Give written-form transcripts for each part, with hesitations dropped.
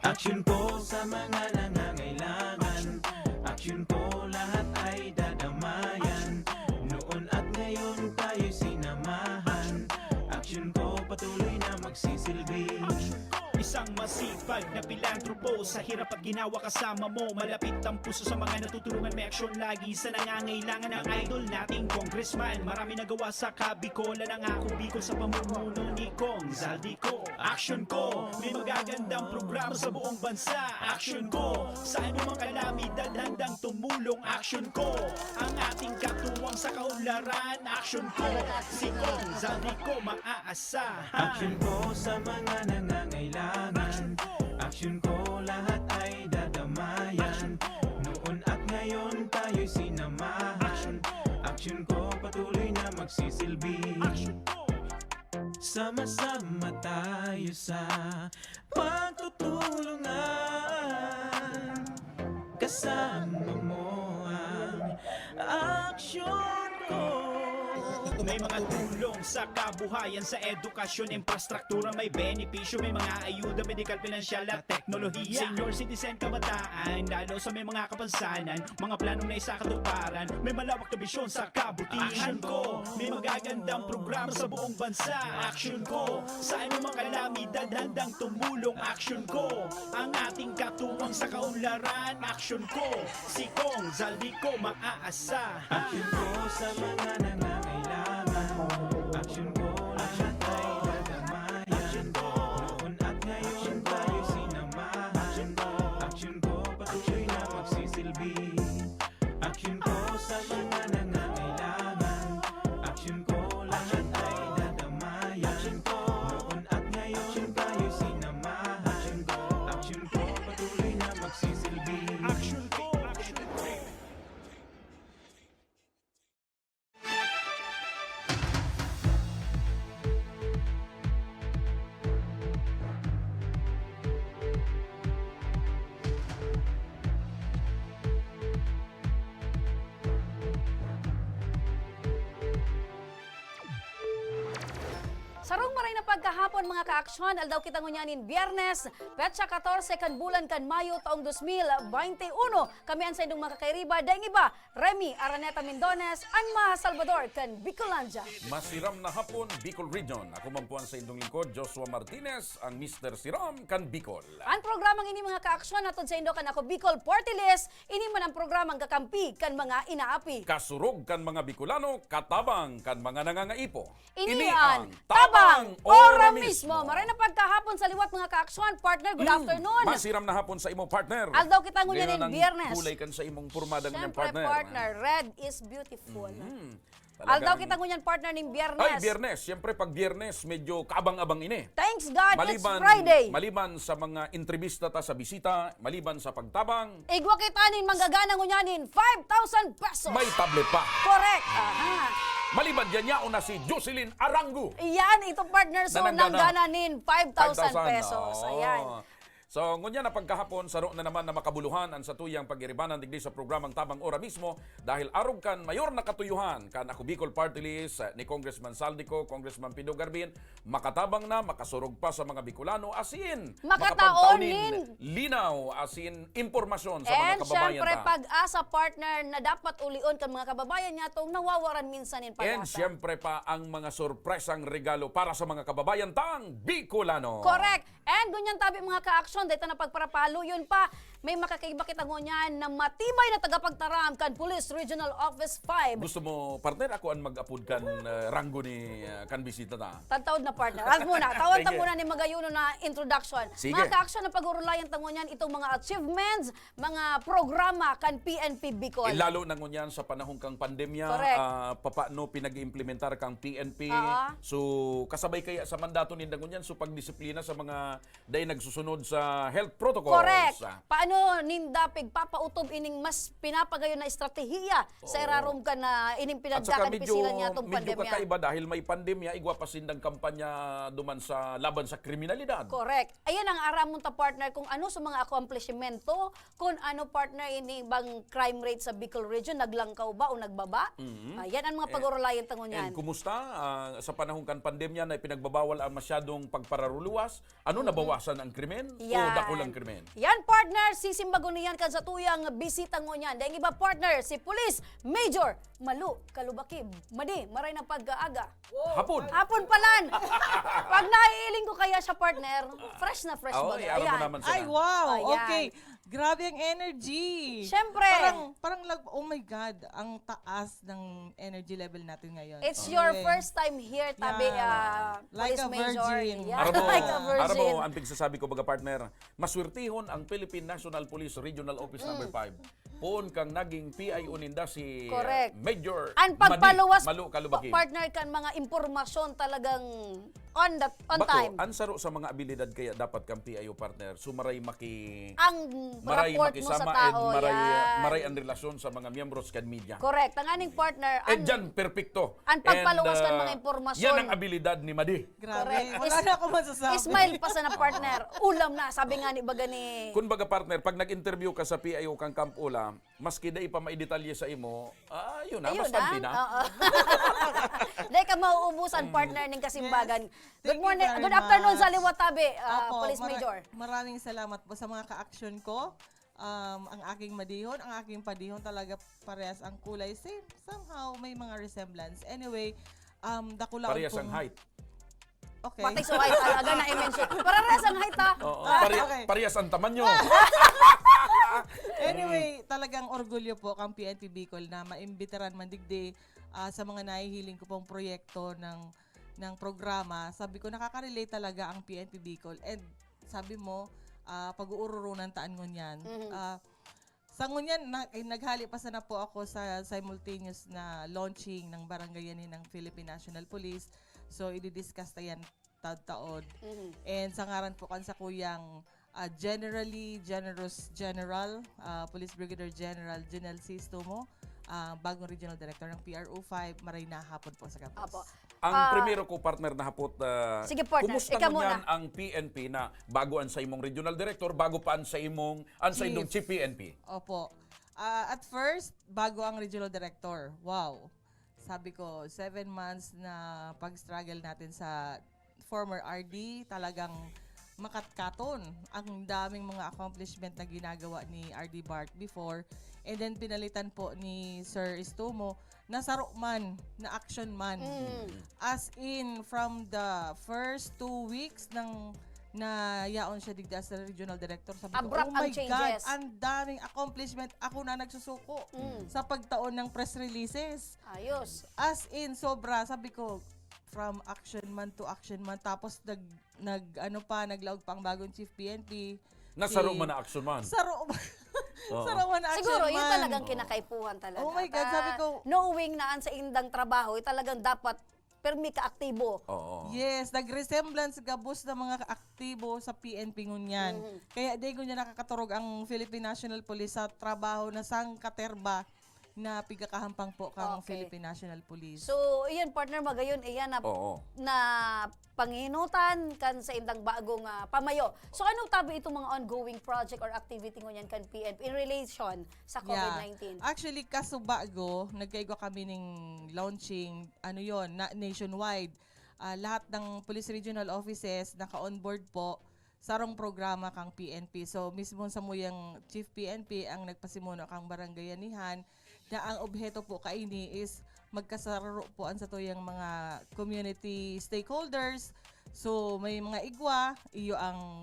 Aksyon ko sa mga nangangailangan, aksyon ko lahat ay dadamayan. Noon at ngayon tayo'y sinamahan, aksyon ko patuloy na magsisilbi. Isang masipag na pilantropo, sa hirap at ginawa kasama mo. Malapit ang puso sa mga natutulungan, may aksyon lagi sa nangangailangan. Ang idol nating congressman, marami nagawa sa Kabikolan. Ang ako Bicol sa pamumuno ni Kong Zaldico. Aksyon ko, may magagandang programa sa buong bansa. Aksyon ko, sa anumang kalamidad handang tumulong. Aksyon ko, ang ating katuwang sa kaunlaran. Aksyon ko, si Kong Zaldico maaasahan. Aksyon ko sa mga nangangailangan, aksyon ko lahat ay dadamayan. Noon at ngayon tayo'y sinamahan, aksyon ko patuloy na magsisilbi. Sama-sama tayo sa pagtutulungan, kasama mo ang aksyon ko. May mga tulong sa kabuhayan, sa edukasyon, infrastruktura, may benepisyo, may mga ayuda, medikal, pinansyal at teknolohiya. Senior citizen, kabataan, lalo sa may mga kapansanan, mga planong na isakatuparan, may malawak na bisyon sa kabutihan ko. May magagandang programa sa buong bansa. Aksyon ko, sa anumang kalamidad handang tumulong. Aksyon ko, ang ating katuwang sa kaunlaran. Aksyon ko, si Kong Zaldico maaasahan. Aksyon ko sa mga nangangailangan, aksyon ko lahat ay dadamayan. Noon at ngayon tayo'y sinamahan, aksyon ko patuloy na magsisilbi. Aksyon ko sa mga nangangailangan, aksyon ko lahat ay dadamayan. Noon at ngayon tayo'y sinamahan, aksyon ko patuloy na magsisilbi. Aksyon ko, aksyon ko. Sarong maray na pagkahapon mga kaaksyon, aldaw kita ngunyanin Biyernes, petsa 14 kan bulan kan Mayo taong 2021. Kami ang sa indong makakairiba, daing iba, Remy Araneta Mendones, Anma Salvador kan Bicolandia. Masiram na hapon, Bicol Region. Ako mampuan sa indong lingkod, Joshua Martinez, ang Mr. Siram kan Bicol. Ang programang ini mga kaaksyon atod sa indo kan ako Bicol Party List, ini man ang programang kakampi kan mga inaapi. Kasurog kan mga Bicolano, katabang kan mga nangangaipo. Ini ang Tabang Ora Mismo. Maray na pagkahapon sa liwat mga kaaksyon, partner, good afternoon. Masiram na hapon sa imong partner. Aldaw kita ngunyanin Biyernes. Kulay kan sa imong pormadang ng Siyempre partner. red is beautiful. Talagang- Aldaw kita ngunyan partner ng Biyernes. Ay, Biyernes. Siyempre pag Biyernes, medyo kaabang-abang ini. Thanks God, it's Friday. Maliban sa mga entrevista ta sa bisita, maliban sa pagtabang, Igwa kita nin manggagana ngunyanin 5,000 pesos. may tablet pa. Correct. Aha. Maliban dyan niya una si Jocelyn Arango. Iyan, ito partner, so Nananggana. nanggana nin 5,000 pesos. Oo. Ayan. So, ngunya na pagkahapon, saro na naman na makabuluhan ang sa tuyang pag-iribanan digdi sa programang Tabang Ora Mismo dahil arog kan mayor na katuyuhan kan ako Bicol Party List ni Congressman Saldico, Congressman Pido Garbin, makatabang na, makasurog pa sa mga Bicolano, asin, Makataonin. linaw, asin, impormasyon sa mga And kababayan syempre, ta. pag-asa partner na dapat ulion kan mga kababayan niya itong nawawaran minsan in And pag-asa. syempre pa ang mga sorpresang regalo para sa mga kababayan tang Bicolano. Correct. And ganyan tabi mga ka-aksyon, dahil na pagparapalo, yun pa, may makakaiba kita ngunyan na matibay na tagapagtaram kan Police Regional Office 5. Gusto mo, partner, ako ang mag-upod kan ranggo ni kan bisita ta. Tantawad na partner. As muna, tawad ta Sige. muna ni Magayuno na introduction. Sige. Mga ka-aksyon na pag-urulayan tangunyan itong mga achievements, mga programa kan PNP Bicol. Lalo na ngunyan sa panahon kang pandemya, Correct. paano pinag-implementar kang PNP. So, kasabay kaya sa mandato ni ngunyan, so pagdisiplina sa mga day nagsusunod sa health protocols. Correct. Paano ano ninda pigpapautob ining mas pinapagayon na estratehiya sa irarom ka na ining At saka pinagdakan medyo, pisilan niya itong medyo pandemya. kakaiba dahil may pandemya, igwa pa sindang kampanya duman sa laban sa kriminalidad. Correct. Ayan ang aramon ta partner kung ano sa mga accomplishmento, kung ano partner ini bang crime rate sa Bicol region, naglangkaw ba o nagbaba? Ayan ang mga pag-urulayan tangon yan. And kumusta sa panahon kan pandemya na ipinagbabawal ang masyadong pagpararuluwas? Ano nabawasan ang krimen o dakulang krimen? Yan partner, sisimbago niyan kan sa tuyang bisita ngo niyan. Dahil iba partner, si Police Major Malu Kalubakib. Madi, maray na pag-aaga. Hapon. Hapon palan. Pag naiiling ko kaya siya partner, fresh na fresh Oo, baga. alam mo Ayan. naman sila. Ay, wow! Ayan. Okay. Grabe ang energy. Siyempre. Oh my God, ang taas ng energy level natin ngayon. It's your Anyway, first time here, tabi, Like Police a Major. virgin. Yeah, Aramo, like a virgin. aramo, ang pigsasabi ko baga partner, maswertihon ang Philippine National Police Regional Office number 5. Poon kang naging PIO ninda si Correct. Major Ang pagpaluwas, Malu Kalubakib. partner kan mga impormasyon talagang on Bako, time. ansaro sa mga abilidad kaya dapat kang PIO partner, sumaray Ang maray report mo sa makisama tao, and yan. maray ang relasyon sa mga miyembros kan media. Correct. Ang aning partner, And dyan, perfecto. ang pagpaluwas And, kan mga impormasyon. Yan ang abilidad ni Madi. Grabe. Correct. Wala na ako masasabi. Smile pa sa na partner. Ulam na, sabi nga ni baga ni... Kung baga partner, pag nag-interview ka sa PIO kang Camp Ula, maski da ipa maidetalye sa imo, yun na, Ayun bastante na. Oo. Dahil ka mauubusan partner ng kasimbagan. Thank Good you morning, very good afternoon much. sa Liwatabi, Apo, Police Major. Maraming salamat po sa mga ka-action ko. Ang aking madihon, ang aking padihon talaga parehas ang kulay. Same, somehow may mga resemblance. Anyway, dakulaon Parehas ang height. Okay. Patay sa white, alaga na i-mention. Para res ang height ha. Oo, Okay. parehas ang tamanyo. Anyway, talagang orgulyo po kang PNP Bicol na maimbitaran man digdi sa mga nahihiling ko pong proyekto ng programa. Sabi ko, nakaka-relate talaga ang PNP Bicol. And sabi mo, pag-uururunan taan ngunyan. Sa ngunyan, naghali pa sana po ako sa simultaneous na launching ng barangayanin ng Philippine National Police. So, i-discuss tayan taon. And sa ngaran po kan sa kuyang generally generous general, Police Brigadier General Janel Sistomo, bagong regional director ng PRO5, maray na hapon po sa campus. Apo. Ang primero ko partner na hapot, Sige, partner. kumusta Ikaw mo muna. yan ang PNP na bago an sa imong regional director, bago pa an sa imong chief PNP? Opo. At first, bago ang regional director, wow. Sabi ko, 7 months na pag-struggle natin sa former RD, talagang makatkaton ang daming mga accomplishment na ginagawa ni RD Bart before. And then pinalitan po ni Sir Istomo na saro man, na action man. As in, from the first 2 weeks ng na yaon siya digda sa regional director. Sabi ko, Abrupt oh my ang God, changes. ang daming accomplishment. Ako na nagsusuko sa pagtaon ng press releases. Ayos. As in, sobra. Sabi ko, from action man to action man. Tapos naglaog pa ang bagong chief PNP. Nasaro man na action man. Saro man. Saro man na action Siguro, man. yun talagang kinakaipuhan talaga. Oh my God, sabi ko- Knowing na sa indang trabaho, talagang dapat permi ka-aktibo. Oo. Yes, nag-resemblance gabos na mga aktibo sa PNP ngunyan. Kaya di ko niya nakakaturog ang Philippine National Police sa trabaho na sang katerba na pigakahampang po kang Okay. Philippine National Police. So, iyan partner magayon iyan na Oo. na panginutan kan sa indang bagong pamayo. So anong tabi itong mga ongoing project or activity ngunyan kan PNP in relation sa COVID-19? Actually, kasubago, nagkaigo kami ng launching, nationwide. Lahat ng police regional offices naka-onboard po sarong programa kang PNP. So, mismo sa muyang Chief PNP ang nagpasimuno kang barangayanihan na ang objeto po kaini is magkasaro po an sa tuyang mga community stakeholders. So, may mga igwa, iyo ang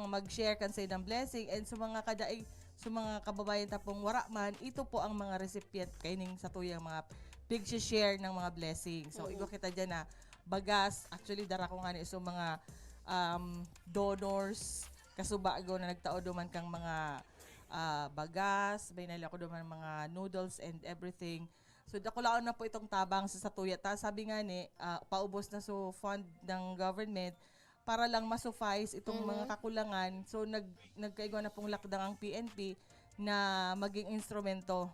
mag-share kan sa ng blessing and sa mga kadaig sa mga kababayan tapong wara man, ito po ang mga recipient kaining sa tuyang mga big share ng mga blessing. So, igwa kita dyan na bagas, actually dara ko nga ni so mga donors, kasubago na nagtao duman kang mga bagas, may nila ko duman mga noodles and everything. So, dakulaon na po itong tabang sa Satuya. Ta, sabi nga ni, paubos na so fund ng government, para lang ma-suffice itong mga kakulangan. So nagkaigwa na pong lakdang ang PNP na maging instrumento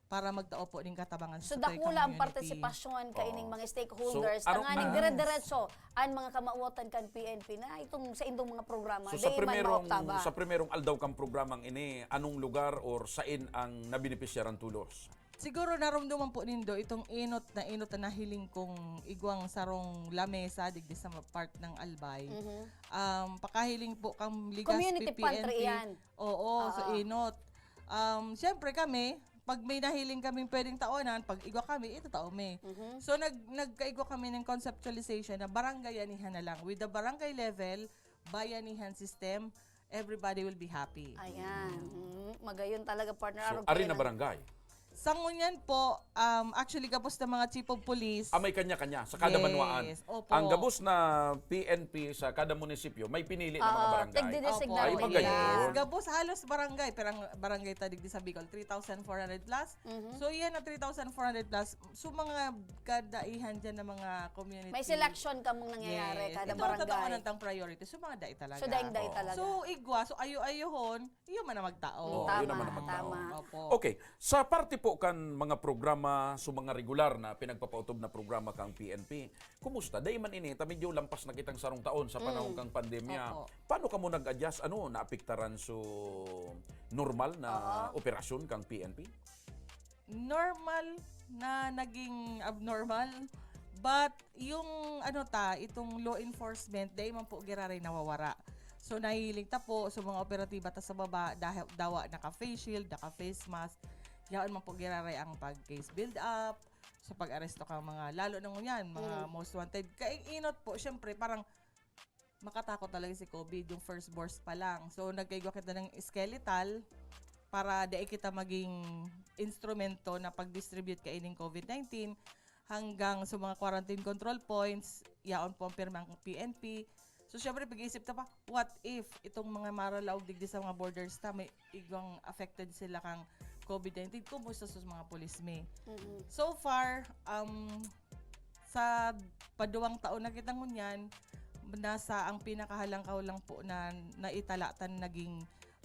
para magtao po ning katabangan So sa Toy dakula ang community. partisipasyon ka ining mga So, stakeholders araw- ang aning dire-diretso an mga kamauotan kan PNP na itong sa indong mga programa So sa di man primerong maoktaba. sa primerong aldaw kang programang ini, anong lugar or sain ang nabenepisyaran tulos? Siguro naramdaman po nindo itong inot na nahiling kong igwang sarong lamesa digdi sa part ng Albay. Pakahiling po kang ligas Community PNP. pantry yan. Oo, so inot. Siyempre kami, pag may nahiling kaming pwedeng taonan, pag igwa kami, ito taome. So nagkaigwa kami ng conceptualization na barangayanihan na lang. With the barangay level, bayanihan system, everybody will be happy. Ayan. Magayon talaga partner. So Araw ari kayo na barangay. Sa ngunyan po, actually gabos na mga chief of police. May kanya-kanya sa kada Yes, banwaan. opo. Ang gabos na PNP sa kada munisipyo, may pinili na mga barangay. tigdidesignate Ay, Opo, magayon. yes. Gabos halos barangay, pero ang barangay tadig di sa Bicol, 3,400 plus. So yan na 3,400 plus. So mga kadaihan dyan na mga community. May selection ka mong nangyayari kada Ito ang barangay. tataunan tang priority. So mga dai talaga. So daing-day talaga. So igwa, so ayo-ayohon, iyo man na magtao. Oo, yun tama, naman ang magtao. tama. Opo. Okay, sa parte po kan mga programa, so mga regular na pinagpapautob na programa kang PNP, kumusta? Dahil man ini, medyo lampas na kitang sarong taon sa panahon kang pandemya. Opo. Paano ka mo nag-adjust? Ano, naapektaran so normal na operasyon kang PNP? Normal na naging abnormal. But yung itong law enforcement, dahil man po giraray nawawara. So nahiling ta po sa mga operatiba ta sa baba, dahil dawa naka-face shield, naka-face mask, yaon man po giraray ang pag-case build up, sa pag-aresto ka mga, lalo nang yan, mga most wanted. Kainot po, syempre, parang makatakot talaga si COVID, yung first burst pa lang. So nagkaigwa kita ng skeletal, para dahil kita maging instrumento na pag-distribute kaining COVID-19 hanggang sa mga quarantine control points, yaon po ang pirma ng PNP. So syempre pag-iisip ta pa, what if itong mga maralaog digdi sa mga borders ta, may igwang affected sila kang COVID-19, kumusta sa mga policemen? So far, sa paduwang taon na kitang ngunyan, nasa ang pinakahalangkaw lang po na naitalatan naging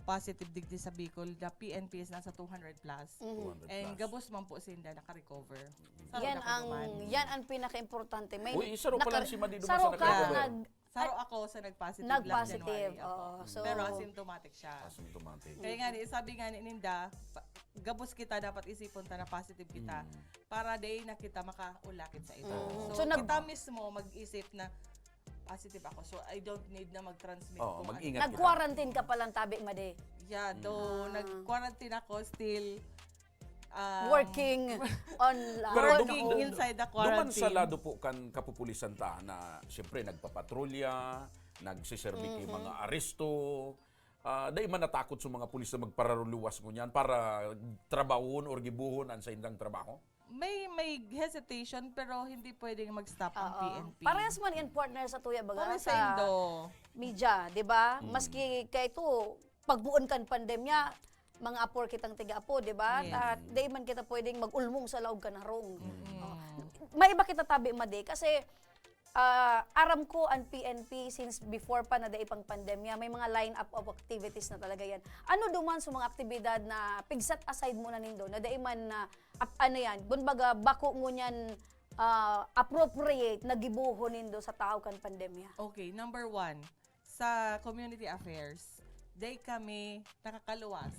positive digdi sa Bicol, the PNP is nasa 200 plus. 200 And plus. gabos man po sinda naka-recover. Yan ang pinaka-importante. May Uy, isa ro pa lang si Madido Saro Masa ka, nag-recover. Saro ako sa nag-positive, nag-positive. lang January. Oo. So, Pero asymptomatic siya. Asymptomatic. Kaya nga, sabi nga ni Ninda, gabos kita dapat isipon ta na positive kita para day na kita makaulakit sa ito. So, So, kita mismo mag-isip na positive ako. So, I don't need na mag-transmit. Oo, kung mag-ingat. nag-quarantine ka palang tabi, Made. Yeah, though nag-quarantine ako, still Working on Pero working inside the quarantine. Duman sa lado po kan kapupulisan ta na siyempre nagpapatrolya, nagsiserbi kay mga aresto, dahil man natakot sa mga pulis na magpararuluwas ngunyan para trabahon or gibuhon an sa indang trabaho? May hesitation pero hindi pwedeng mag-stop ang PNP. Parehas man yan partner sa tuya baga Para sa sa Indo. media, di ba? Maski kay ito, pagbuon kan pandemya, mga apor kitang tiga-apo, di ba? Yes. At di man kita pwedeng mag-ulmong sa laog kanarong. May iba kita tabi, Made, kasi aram ko ang PNP since before pa na dai pang pandemya, may mga line-up of activities na talaga yan. Ano duman sa mga aktibidad na pigset aside mo na nindo, na dai man na, bunbaga bako ngunyan appropriate na gibuho nindo sa tao kan pandemya? Okay, number 1, sa community affairs, day kami nakakaluwas.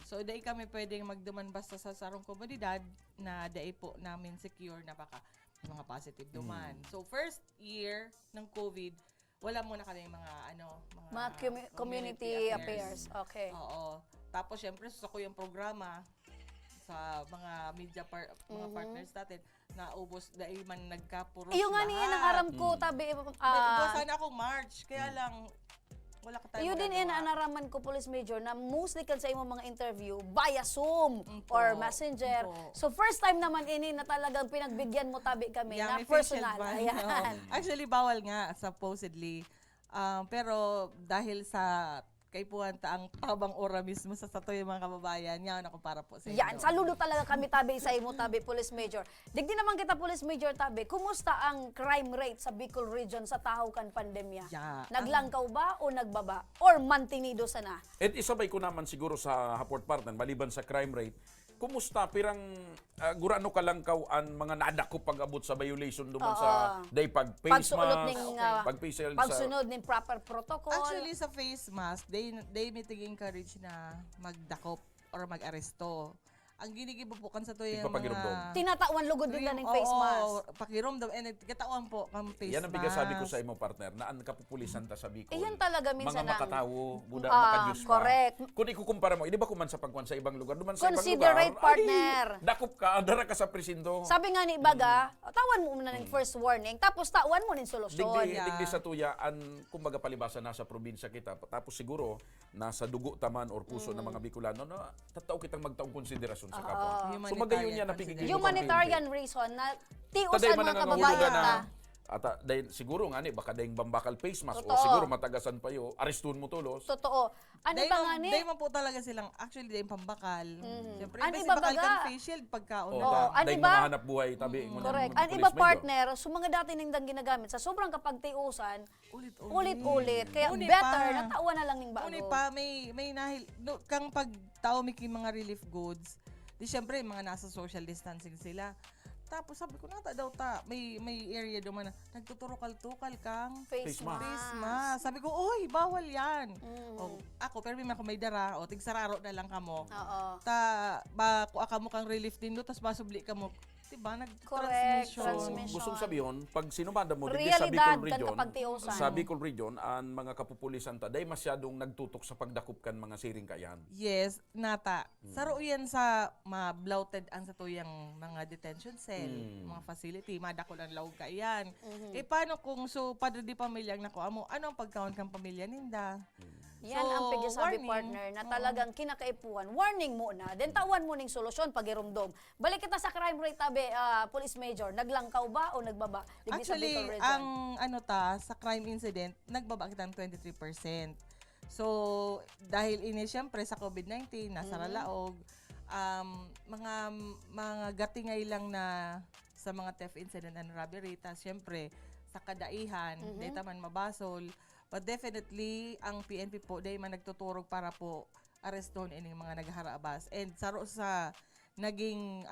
So, day kami pwedeng magduman basta sa sarong komunidad na day po namin secure na baka mga positive duman. So, first year ng COVID, wala muna kami mga Community affairs. Okay. Oo. Tapos, syempre, sa ko yung programa sa mga media mga partners natin, naubos dahil man nagkapuros Iyo nga niya ang aram ko, tabi, sana ako March, kaya lang, wala ka tayo iyo din magagawa. inanaraman ko, Police Major, na mostly kan sa imong mga interview via Zoom or Messenger. Opo. So first time naman ini na talagang pinagbigyan mo tabi kami na May facial personal. ban. Ayan. Oo. Actually, bawal nga, supposedly. Pero dahil sa kay Puwanta ang tabang ora mismo sa satoy mga kababayan. Yan ako para po sa inyo. Yan, saludo talaga kami tabi sa imo tabi Police Major. Digdi naman kita Police Major tabi, kumusta ang crime rate sa Bicol region sa tahaw kan pandemya? Yeah. Naglangkaw ba o nagbaba or mantinido sana? At isabay ko naman siguro sa Haport Partner, maliban sa crime rate, kumusta pirang gurano kalangkaw ang mga nadako pag-abot sa violation duman sa day pag face Pagsuot mask, ning pag facial sa pagsunod ning proper protocol. Actually, sa face mask, they meeting encourage na magdakop or mag-aresto. Ang ginigibubukan sa to yung Ipapagirumdum. mga... Tinatawan lugod din ng face mask. Pakirumdum. And katawan po ang face yan ang mask. bigas sabi ko sa imo partner na ang kapupulisan ta sa Bicol. Yan talaga minsan mga ang- makatawo, buda makadiyos pa. correct. Kung ikukumpara mo, hindi ba kuman sa pagkuhan sa ibang lugar? Duman sa ibang Considerate lugar, partner. Ay, dakop ka, dara ka sa presinto. Sabi nga ni Baga, tawan mo muna ng first warning, tapos tawan mo ng solusyon. Digdi sa tuya, kumbaga palibasa nasa probinsya kita. Tapos siguro, nasa dugo taman or puso ng mga Bicolano na tatao kitang magtaong konsiderasyon sa kapwa. So magayon niya napigigil. Humanitarian reason na Taday tiusan man mga nangangahulugan kababayan na ta. at dahil siguro nga ni baka dahil bambakal face mask o Totoo. siguro matagasan pa yo arestun mo tulos. Totoo. Ano ba nga ni? Day man po talaga silang, actually, day pambakal. Siyempre, Ano imbes iba bakal baga? kan face shield pagkaon. O Oo, ano dahil ba? mga hanap buhay tabi ngunyan Correct. mga Ang police iba major. partner, so mga dati nindang ginagamit sa sobrang kapagtiusan, ulit-ulit. Kaya Uni better, pa. natawa na lang ning bago. Uni pa, may nahil, no, kang pagtao may mga relief goods, di syempre, mga nasa social distancing sila. Tapos sabi ko, nata daw may area doon na nagtuturokal-tukal kang Face mask. face mask. Sabi ko, oy, bawal yan. Mm. O, ako, pero may dara, o, tigsararo na lang kamo. Oo. Ba, kuha mo kang relief din do, tapos masubli ka mo. Diba, Correct, nag-transmission. transmission. Gustong sabihin, pag sinumada mo digdi Realidad sa Bicol kan region, kapagtiusan. sa Bicol region, ang mga kapupulisan ta, day masyadong nagtutok sa pagdakop kan mga siring kayan. Yes, nata. Saro yan sa ma-bloated ang sa tuyang mga detention cell, mga facility, madako lang lawag ka yan. Eh paano kung padre di pamilyang nako amo, ano ang pagkaon kang pamilya ninda? Yan So, ang pagsasabi warning. partner na talagang kinakaipuan. Warning muna, then tawan mo ning solusyon pag irumdom. Balik kita sa crime rate tabi, Police Major. Naglangkaw ba o nagbaba? Digdi sa Actually, Bicol region. ang sa crime incident, nagbaba kita ng 23%. So, dahil ini syempre sa COVID-19, nasa Ralaog, mga gatingay lang na sa mga theft incident and robbery, syempre, sa kadaihan, data man mabasol. But definitely, ang PNP po, dahil man nagtuturog para po areston ining mga nagharabas. And saro sa naging,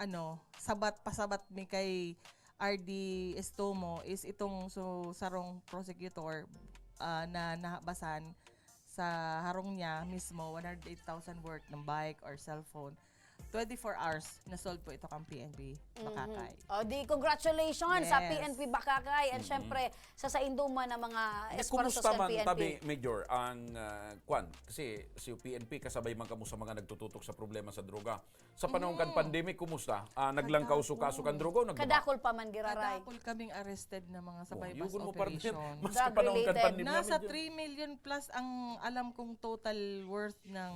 pasabat mi kay RD Estomo is itong sarong prosecutor na nabasan sa harong niya mismo 108,000 worth ng bike or cellphone. 24 hours na sold po ito kang PNP Bakakay. O di congratulations sa Yes. PNP Bakakay and syempre sa induman ng mga esforsos Kumusta ng man PNP. tabi, Major, ang kwan? Kasi si PNP kasabay man kamo sa mga nagtututok sa problema sa droga. Sa panahon kan pandemic, kumusta? Naglangkaw suka kan droga o nagbaba? Kadakol pa man giraray. Kadakol kaming arrested na mga sa bypass Yugon mo partner. operation. Mas sa panahon kan Drug-related. pandemya. Nasa medyo. 3 million plus ang alam kong total worth ng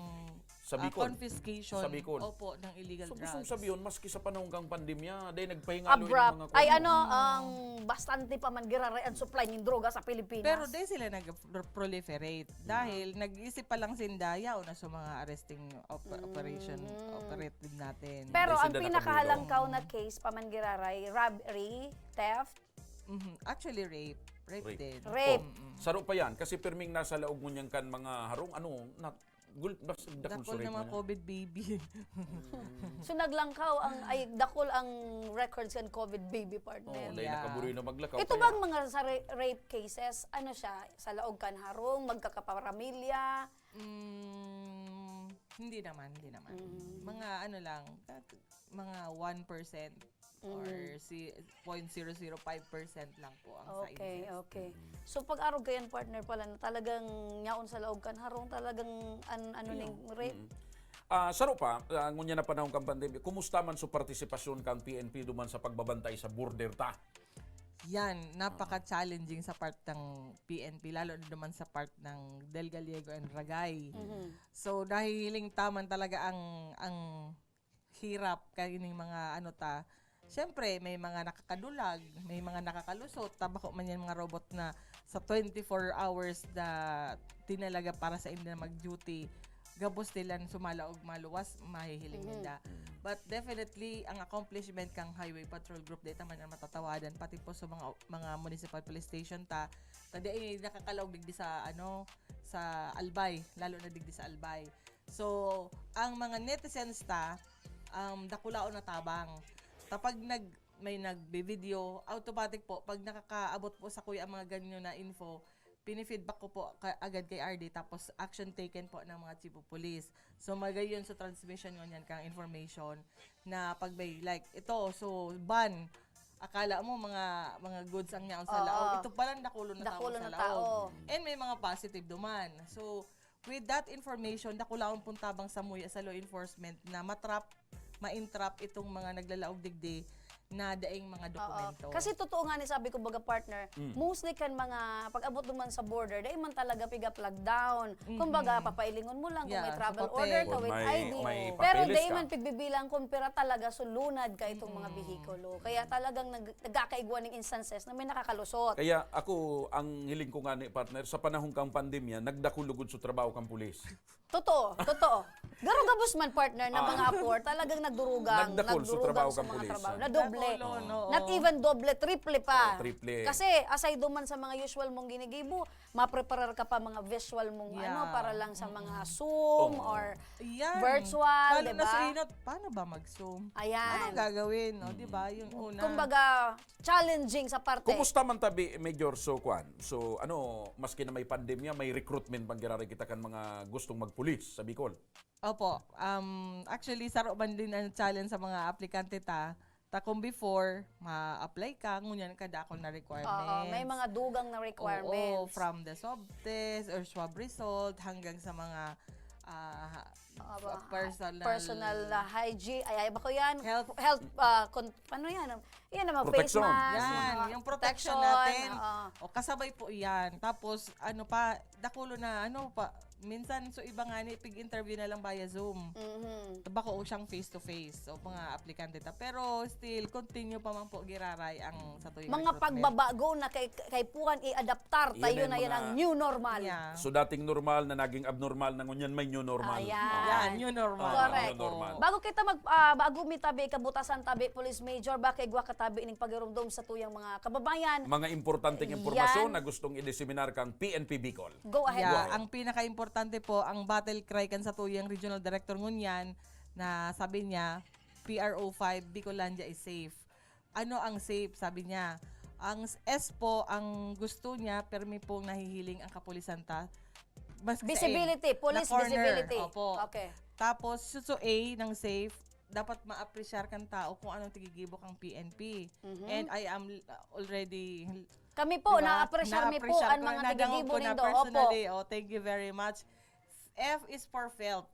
Sa Bicol. confiscation. Sa Bicol. Opo, ng illegal So drugs. gustong sabihin, maski sa panahon kang pandemya, day nagpahingalo yung Abrupt. mga Ay kwan. ang bastante pa man giraray ang supply ng droga sa Pilipinas. Pero di sila nag-proliferate dahil nag-isip pa lang sindaya o na sa mga arresting operation operative natin. Pero Hindi ang sila pinakahalangkaw na case pa man giraray, robbery, theft, Actually rape Rape. din. rape. Saro pa yan, kasi pirming nasa laog mo niyang kan mga harong, dakol Dakol na mga COVID baby. So naglangkaw dakol ang records kan COVID baby partner. Day Yeah. nakaburoy na maglakaw. Ito kaya- bang mga sa rape cases, ano siya, sa laog kan harong, magkakaparamilya? Hindi naman. Mga ano lang, mga 1% or 0.005% lang po ang sa Okay, incest. okay. So pag arog kayan partner pala na talagang nyaon sa laog kan harong, talagang ano ning rape? Saro pa, ngunya na panahon kang pandemya, kumusta man sa partisipasyon kang PNP duman sa pagbabantay sa border ta? Yan, napaka-challenging sa part ng PNP, lalo na naman sa part ng Del Gallego and Ragay. So, dahil taman talaga ang hirap kaning mga Siyempre, may mga nakakadulag, may mga nakakalusot, tabako man yan mga robot na sa 24 hours na tinalaga para sa inyo na mag-duty, gabos nila sumalaog maluwas, mahihiling nila. But definitely, ang accomplishment kang Highway Patrol Group, dito man ang matatawadan, pati po sa mga municipal police station tadi nakakalaog digdi sa, sa Albay, lalo na digdi sa Albay. So, ang mga netizens dakulao na tabang. Kapag may nagbe-video, automatic po, pag nakakaabot po sa kuya ang mga ganyo na info, pinifeedback ko po agad kay RD, tapos action taken po ng mga chief of police. So magayon sa transmission ngon yan kang information na pag may like ito, so ban, akala mo mga goods ang nyaon sa laog, ito palang dakulo na tao sa laog. And may mga positive duman. So with that information, dakulaon pong tabang sa muya sa law enforcement na ma-entrap itong mga naglalaog digdi na daing mga dokumento. Kasi totoo nga ni sabi ko baga partner, mostly kan mga pag-abot naman sa border, daing man talaga piga-plug down. Kumbaga papailingon mo lang kung may travel order ka with ID. Pero daing man pigbibilang kung pera talaga sulunad ka itong mga bihikulo. Kaya talagang nagkakaigwa ng instances na may nakakalusot. Kaya ako, ang hiling ko nga ni partner, sa panahon kang pandemya, nagdakulugod sa trabaho kang pulis. Totoo. Garugabos man partner na mga apor, talagang nagdurugang Nagdakul sa trabaho sa kang mga pulis. trabaho. Na doble. No. Not even doble, triple pa. Triple. Kasi aside duman sa mga usual mong ginigibo, mapreparar ka pa mga visual mong para lang sa mga Zoom or virtual, Lalo diba? na sa inot, paano ba mag-Zoom? Ayan. Anong gagawin, no? Diba? Yung una. Kumbaga, challenging sa parte. Kumusta man tabi, Major Kwan? So, maski na may pandemya, may recruitment bang girari kita kan mga gustong magpulis sa Bicol? Opo. Actually, saro man din ang challenge sa mga aplikante kung before, ma-apply ka, ngunyan ka dakol na requirements. May mga dugang na requirements. Oo, from the swab test or swab result hanggang sa mga personal hygiene, ay ba ko yan? Health. Paano yan? Yan naman, face Protection. mask. Yan, yung protection natin. O kasabay po yan. Tapos, dakulo na, minsan, so iba nga ni, pig-interview na lang via Zoom. Bako siyang face-to-face o mga aplikante pero still, continue pa man po giraray ang sa tuyong Mga pagbabago na kay puhan i-adaptar, tayo Yan na yan mga- ang new normal. Yeah. So, dating normal na naging abnormal na ngunyan may new normal. Yan, new normal. Correct. New normal. Bago kita bago mi tabi kabutasan tabi Police Major, baka igwa katabi ning pagirumdum sa tuyang mga kababayan. Mga importanteng impormasyon na gustong i-diseminar kang PNP Bicol. Go ahead. Yeah, ang pinaka-importante po, ang battle cry kan sa tuyang Regional Director ngunyan na sabi niya, PRO5, Bicolandia is safe. Ano ang safe? Sabi niya, ang S po, ang gusto niya, permi pong nahihiling ang kapulisan Visibility, police visibility. Opo. Okay. Tapos, suso A ng safe, dapat ma-appreciate kang tao kung anong tigigibok ang PNP. And I am already... Kami po, diba? na-appreciate mi po ang mga tigigibo nindo. Opo. Personally, thank you very much. F is for felt.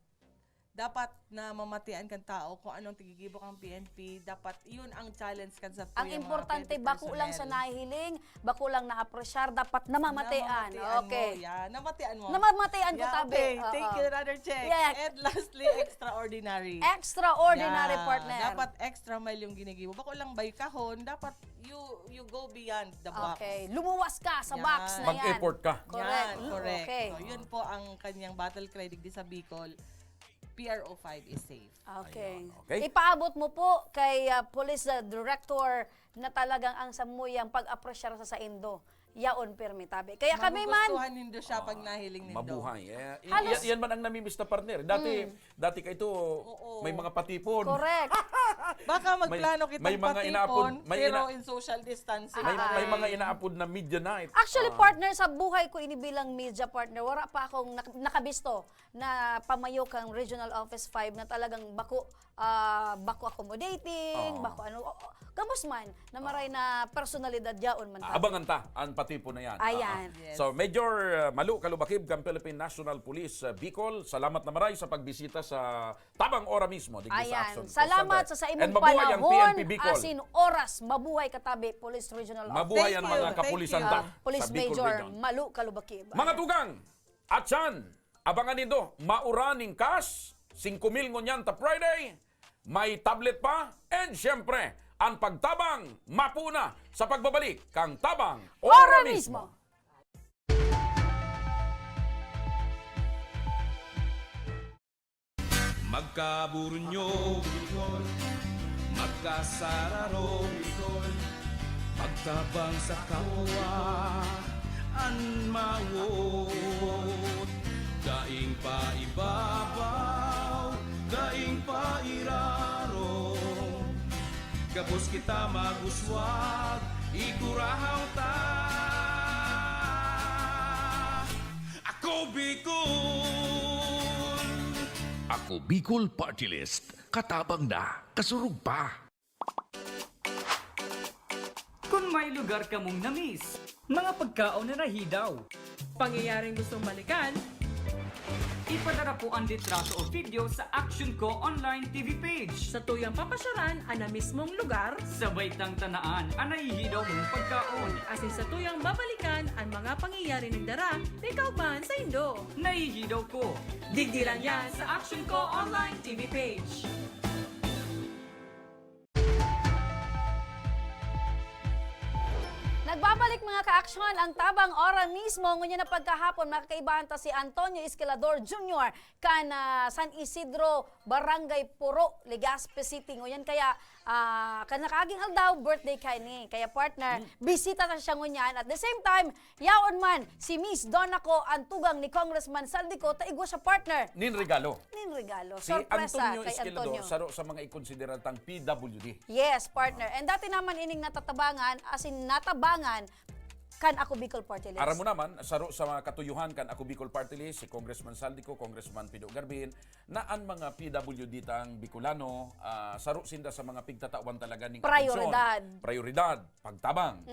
Dapat na mamatian kang tao kung anong tigigibok ang PNP. Dapat yun ang challenge kan sa Ang importante, bako lang sa nahihiling, bako lang na-appreciate, dapat namamatian. Okay. Namatian mo. Namamatian ko Yeah, tabi. okay. Take another check. Yeah. And lastly, extraordinary. Extraordinary Yeah. partner. Dapat extra mile yung ginigibo. Bako lang bay kahon, dapat you go beyond the box. Okay. Lumuwas ka sa Yan. box na yan. Mag-effort ka. Correct. Yan, correct. Okay. So, yun po ang kanyang battle cry digdi sa Bicol. PRO5 is safe. Okay. Ayun, okay. Ipaabot mo po kay Police Director na talagang ang samuyang pag-appreciate sa Indo. Yaon permi tabi. Kaya kami man, Magugustuhan nindo siya pag nahiling nindo. Mabuhay. Halos- Yan man ang namimiss na partner. Dati ka ito, may mga patipon. correct. Baka magplano kitang may mga inaapod, patipon, pero in social distancing. May mga inaapod na media night. Actually, partner, sa buhay ko ini bilang media partner, wala pa akong nakabisto na pamayo kang Regional Office 5 na talagang bako accommodating, bako gamos man, na maray na personalidad yaon man. Abangan ta ang patipon na yan. Ayan. Yes. So, Major Malu Kalubakib, ng Philippine National Police Bicol, salamat na maray sa pagbisita sa tabang ora mismo. Ayan. Salamat sa And imong mabuhay ang panahon, PNP Bicol. asin oras, mabuhay katabi Police Regional Office. Mabuhay ang Thank mga you. kapulisan Thank ta you. Police sa Bicol Major Region. Malu Kalubakib. Mga tugang, at yan, abangan nindo, mauraning cash, 5,000 ngunyan ta Friday, may tablet pa, and syempre, ang pagtabang mapuna sa pagbabalik kang tabang Ora ora mismo. mismo. Magkaburunyo, magkasararo, pagtabang sa kapwa, anmawot. Daing pa ibabaw, daing pa iraro. Gapos kita maguswag, ikurahaw ta. Ako Bicol! Ako Bicol Party List. Katabang na, kasurug pa. Kung may lugar ka mong namiss, mga pagkaon na nahidaw, Pangyayaring gustong balikan, ipadara po ang litrato o video sa Action Ko online TV page. sa tuyang papasyaran ang na mismong lugar, Sabay tang tanaan ang nahihidaw mong pagkaon. asin sa tuyang babalikan ang mga pangyayari ng dara, ikaw man sa Indo. Nahihidaw ko. Digdiran yan sa Action Ko online TV page. Nagbabalik mga ka-aksyon ang tabang ora mismo ngunya na pagkahapon makakaibahan ta si Antonio Esquilador Jr. kan San Isidro Barangay Puro, Legazpi City nguyan kaya kan nakaging aldaw birthday kay ni kaya partner bisita ta siya ngunyan at the same time yaon man si Miss Donaco ang tugang ni Congressman Saldico taigwa siya partner Nin regalo. nin regalo Si sorpresa Antonio kay Esquilador, Antonio. saro sa mga ikonsideratang PWD. Yes, partner. And dati naman ining natatabangan, as in natabangan, kan ako Bicol Party List. Aram mo naman, saro sa mga katuyuhan kan ako Bicol Party List, si Congressman Saldico, Congressman Pido Garbin, na ang mga PWD tang Bicolano, saro sinda sa mga pigtatawan talaga ning Prioridad. atensyon, prioridad, pagtabang.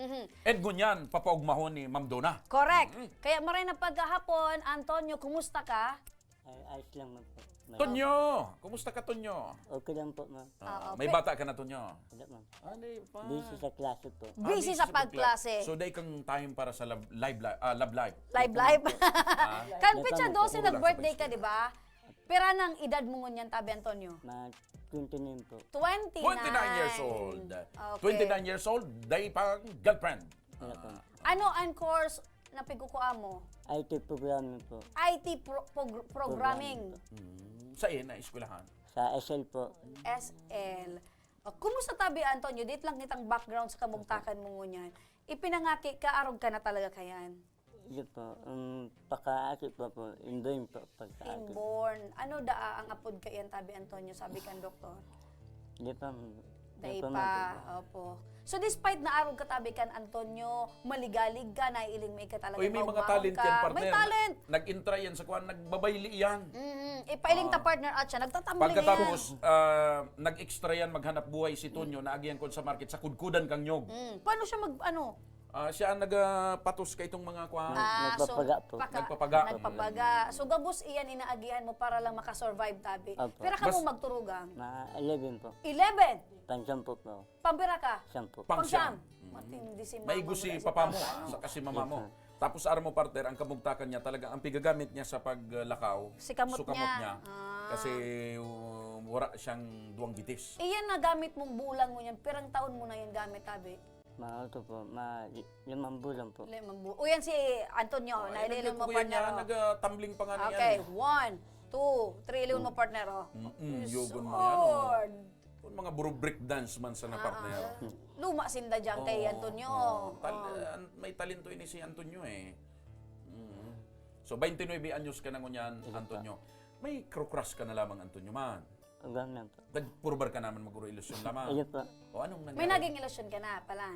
And gunyan, papaugmahon ni Ma'am Dona. Correct. Kaya maray na pagkahapon, Antonio, kumusta ka? Ay, ayos lang po. Tonyo! Kumusta ka, Tonyo? Okay lang po, ma'am. May bata ka na, Tonyo? Wala, ma'am. Ano pa? Busy sa klase po. Busy sa pagklase. So, day kang time para sa love life. Live. Kan Yes, pitsa ma'am. 12 nag-birthday ka, di ba? Pera ng edad mo ngunyan, tabi Antonio? Mga 29 po. 29. 29 years old. Okay. 29 years old, day pang girlfriend. Wala po. Ano ang course na pigukuha mo? IT programming po. IT programming. Saan na eskwelahan? Sa SL po. SL. Kumusta tabi Antonio? Dito lang kitang background sa kamugtakan mo ngunyan. Ipinangaki ka, arog ka na talaga kayan. Yun po. Pagkaakit po. Inborn po. Pagkaakit. Inborn. Ano daa ang apod ka yan tabi Antonio? Sabi kan doktor. Hindi pa. Day pa. Opo. So despite na arog katabi kan Antonio, maligalig ka, naiiling may ka talaga. Uy, may mga maugmaon talent ka. yan, partner. May talent. Nag-intry yan sa kuwan, nagbabayli yan. Ipailing ta partner at siya, nagtatambling Pagkatapos, nag-extra yan, maghanap buhay si Tonyo, naagyan ko sa market, sa kudkudan kang nyog. Paano siya mag-ano? Siya ang nagpatos ka itong mga kuwan. Nagpapaga po. Nagpapaga. So gabos iyan inaagihan mo para lang makasurvive tabi. Opo. Pero ka mo magturugang. Mga 11 po. 11. Pansampo po. Pampira ka. 10 po. Pangsyam. Matindi si mama. May gusi papa mo, sa kasi mama mo. Tapos ara mo partner, ang kamugtakan niya talaga, ang pigagamit niya sa paglakaw, Sikamot sukamot niya. Kasi wala siyang duwang bitis. Iyan na gamit mong bulang mo yan. Pirang taon mo na yan gamit tabi. Mga auto po. Mga 5 bulan po. O yan si Antonio. Naililin mo partner. Nag-tumbling pa nga na Okay, yan. 1, 2, 3, ilin mo partner. Yogon mo yan. Lord. Kung mga buro break dance man sa na partner. Luma sinda dyan kay Antonio. May talento ini si Antonio eh. So 29 anyos ka na ngunyan, Antonio. May crush ka na lamang, Antonio man. Ugang lang po. Nagpurbar ka naman maguro ilusyon lamang. Ayun po. O anong nangyari? May naging ilusyon ka na pala.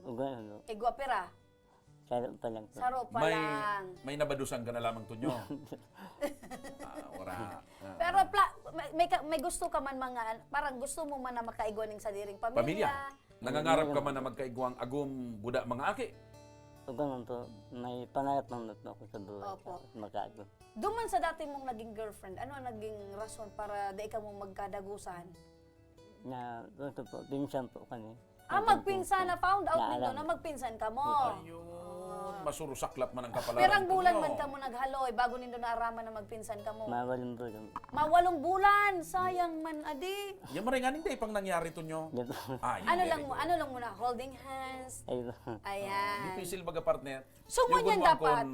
Ugang lang po. Igwapira. Saro pa lang po. Saro pa lang. May nabadusan ka na lamang, Tonyo. Wala. Pero may gusto ka man mga, parang gusto mo man na makaigwaning sa diring pamilya. Pamilya. Nangangarap ka man na magkaigwang agum buda mga aki. Ugang lang po. May pangarap naman po ako sa buhay. Opo. Magkago. Duman sa dati mong naging girlfriend, ano ang naging rason para di ka mo magkadagusan? Na, ito po. Pinsan po kami. Magpinsan na found out Na nito alam. na magpinsan ka mo. Ayun. Masurusaklap man ang kapalaran. Perang bulan man ka mo naghaloy bago nindo naaraman na magpinsan ka mo. Mawalang bulan. Mawalong bulan, sayang man adi. Yung maringaning day pang nangyari, Tonyo. Di ba? Ano lang muna, holding hands. Ayun. Ayan. Difícil baga partner. So, Yung ganyan gunwan dapat.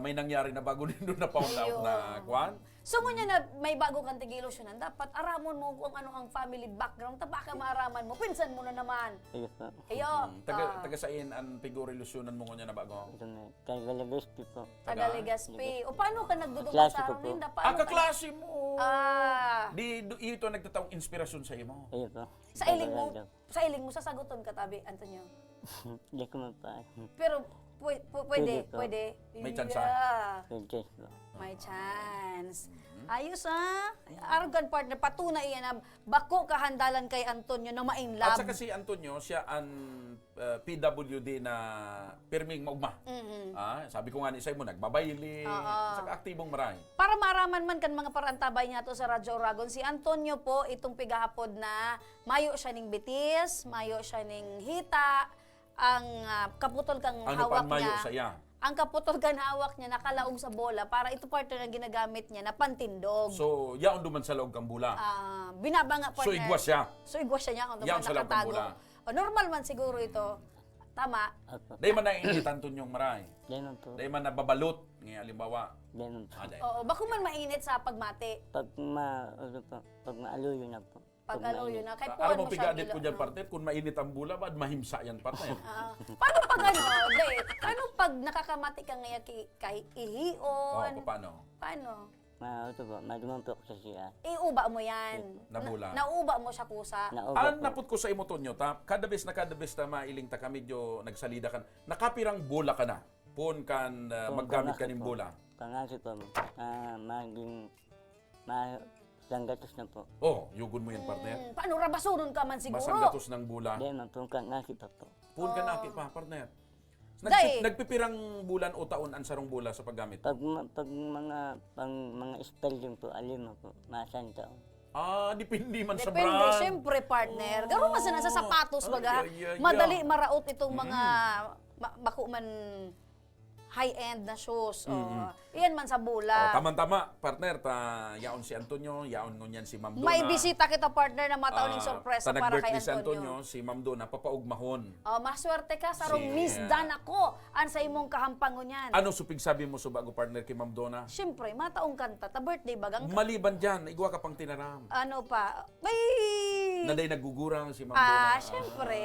may nangyari na bago nindo na found out Ayun. na kwan. So ngunya na may bago kang tig-ilusyonan, dapat aramon mo kung ano ang family background, taba ka maaraman mo, pinsan mo na naman. Ayos po. Ayo, Taga sain ang figure ilusyonan mo niya na bago. Ito na, kay Galagasti po. taga Legazpi. O paano ka nagdudugan Klase sa ko aron po. ninda? Ah, kaklase mo. Ah, Ito nagtatawang inspirasyon sa imo. Ayun po. sa iling mo sasaguton ka tabi, Antonio. Hindi ko mapa. Pero pwede, Pwede po. pwede. May chance, Yeah. Pwede po. May chance. Ayos Arrogant partner, patunay yan na bako kahandalan kay Antonio na At mainlove. saka si Antonio, siya ang PWD na pirming maugma. Sabi ko nga ni Simon, nagbabayli, saka aktibong maray. Para maaraman man kan mga parantabay niya to sa Radyo Oragon, si Antonio po itong pigahapod na mayo siya ning bitis, mayo siya ning hita, ang kaputol kang Ano hawak pa mayo niya. saya? Ang kaputol kang hawak niya nakalaong sa bola para ito partner ang ginagamit niya na pantindog. So, yaon duman sa loob kang bula. Binabanga partner. So, igwas siya. So igwas siya niya kung Yan sa loob ng nakatago. bola. O, normal man siguro ito. Tama. Opo. Dahil man nainit Antonyong maray. Ganun po. Dahil man nababalot. Ngayon, alimbawa. Ganun po. Dahil. Oo, bako man mainit sa pagmati. Pag maaluyo na po. Pag ano yun na, kay Alam Paul mo, mo siya pigadit ko dyan, partner, kung mainit ang bula, ba't mahimsa yan, partner? Paano pag ano, paano pag nakakamati ka ngayon kay ihion? Paano? Paano? Ito po, maduman po ako sa siya. Iuba mo yan. Nabula. Nauba mo siya kusa. Ang naput ko sa imo Tonyo, kada bes na mailing ta ka medyo nagsalida kan. Nakapirang bola ka na. Pun kan maggamit ka ning bola. Pangasip po, maging langgatos na po. Oh, yugon mo yan, partner. Paano rabasunon ka man siguro? Masanggatos ng bola. Ganun po, pangasip pa po. Pun ka nakit pa, partner. Day. Nagpipirang bulan o taon ang sarong bola sa paggamit. Pag mga spelling po, alima po, masan taon. Depende man sa Depende, brand. syempre partner. Garo man sa sapatos baga. Ay. Madali maraot itong mga bako man high-end na shoes. Iyan man sa bola. Tama-tama, partner. Yaon si Antonio, yaon ngunyan si Ma'am Dona. May bisita kita partner na mataon ng sorpresa para kay Nag-birthday si Antonio. Antonio, si Ma'am Dona, papaugmahon. Maswerte ka sa rong Miss Dan ako. An sa imong kahampangon yan. Ano supig sabi mo sa bago partner kay Ma'am Dona? Siyempre, mataong kanta. Ta birthday bagang Maliban dyan, igwa ka pang tinaram. ano pa? May... Naday nagugurang si Ma'am Dona. Siyempre.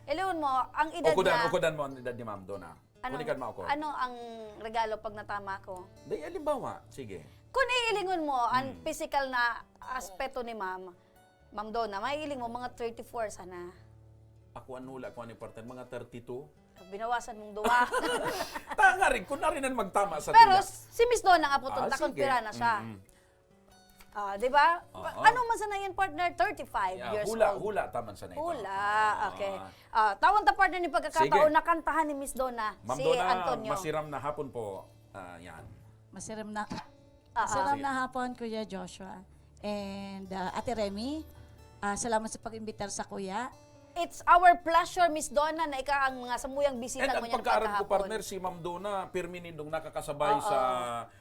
Ilawin mo, ang edad niya... Ukudan mo ang edad ni Ma'am Dona. Kulikan mo ako. Ano ang regalo pag natama ko? Day, alimbawa. Sige. Kung iilingon mo ang physical na aspeto ni Ma'am Donna, maiiling mo mga 34 sana. Ako anula ko ni partner, mga 32. Binawasan mong duwa. Tanga rin, kung na rin ang magtama sa Pero tila. si Miss Donna nga po Ah, takon sige. pira na siya. Di ba? Oo. Ano man sana yan partner? 35 years old. Hula taman sa na ito. Hula, okay. Tawon ta partner ni pagkakataon Sige. na kantahan ni Miss Donna, Ma'am si Donna, Antonio. masiram na hapon po. Yan. Masiram na. Ah, Masiram na hapon, Kuya Joshua. And Ate Remy, salamat sa pag-imbitar sa Kuya. It's our pleasure, Miss Donna, na ika ang mga samuyang bisita And mo ang niyan pagkaaral ko pagkahapon. partner, si Ma'am Donna, perminindong nakakasabay sa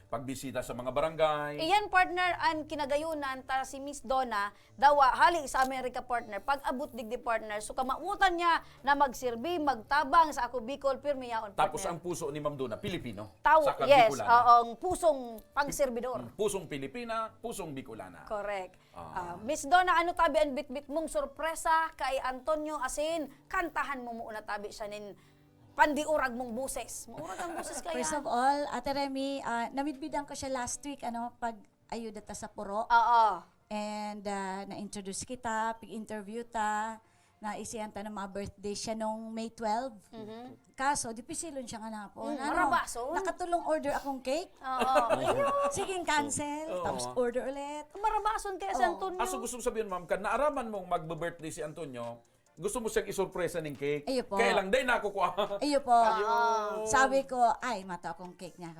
pagbisita sa mga barangay. Iyan partner ang kinagayunan ta si Miss Donna dawa hali sa Amerika partner pag abot digdi partner so kamautan niya na magsirbi magtabang sa ako Bicol pirmiyaon partner. Tapos ang puso ni Ma'am Donna, Pilipino. Yes, Bicolana. ang pusong pangserbidor. Pusong Pilipina, pusong Bicolana. Correct. Miss Donna, ano tabi ang bitbit mong sorpresa kay Antonio asin kantahan mo muna tabi siya nin pandiurag mong buses. Maurag ang buses kaya. First of all, Ate Remy, namidbidan ko siya last week, pag ayuda ta sa Puro. Oo. And na-introduce kita, pig-interview ta, naisiyan ta na mga birthday siya nung May 12. Kaso, dipisilon siya nga na po. marabason. Nakatulong order akong cake. Oo. Sige, cancel. Tapos order ulit. Marabason kaya si Antonio. So gusto sabihin ma'am, kan naaraman mong magbe-birthday si Antonio, gusto mo siyang isurpresa ng cake. Ayo po. Kaya lang, day nakukuha. Iyo po. Sabi ko, ay, mata akong cake niya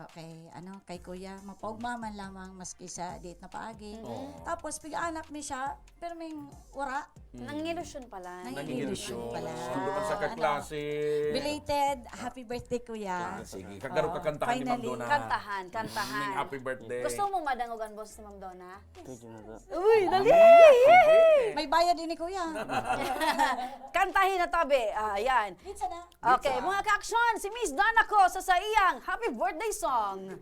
kay kuya. Mapaugmaman lamang maski sa date na paagi. Tapos, anak ni siya, pero may wara. Nangilusyon pala. Nangingilusyon pala. Sundo man sa kaklase. Belated, happy birthday kuya. Sige, kagaro kakantahan ni Ma'am Finally. Donna. Kantahan. Ning happy birthday. Gusto mo madangog ang boses ni Ma'am Donna? Pwede na po. Uy, dali! May bayad din ni kuya. Kantahin na tabi. Yan. Pizza na. Okay, mga ka-aksyon, si Miss Donna ko sa iyang happy birthday song.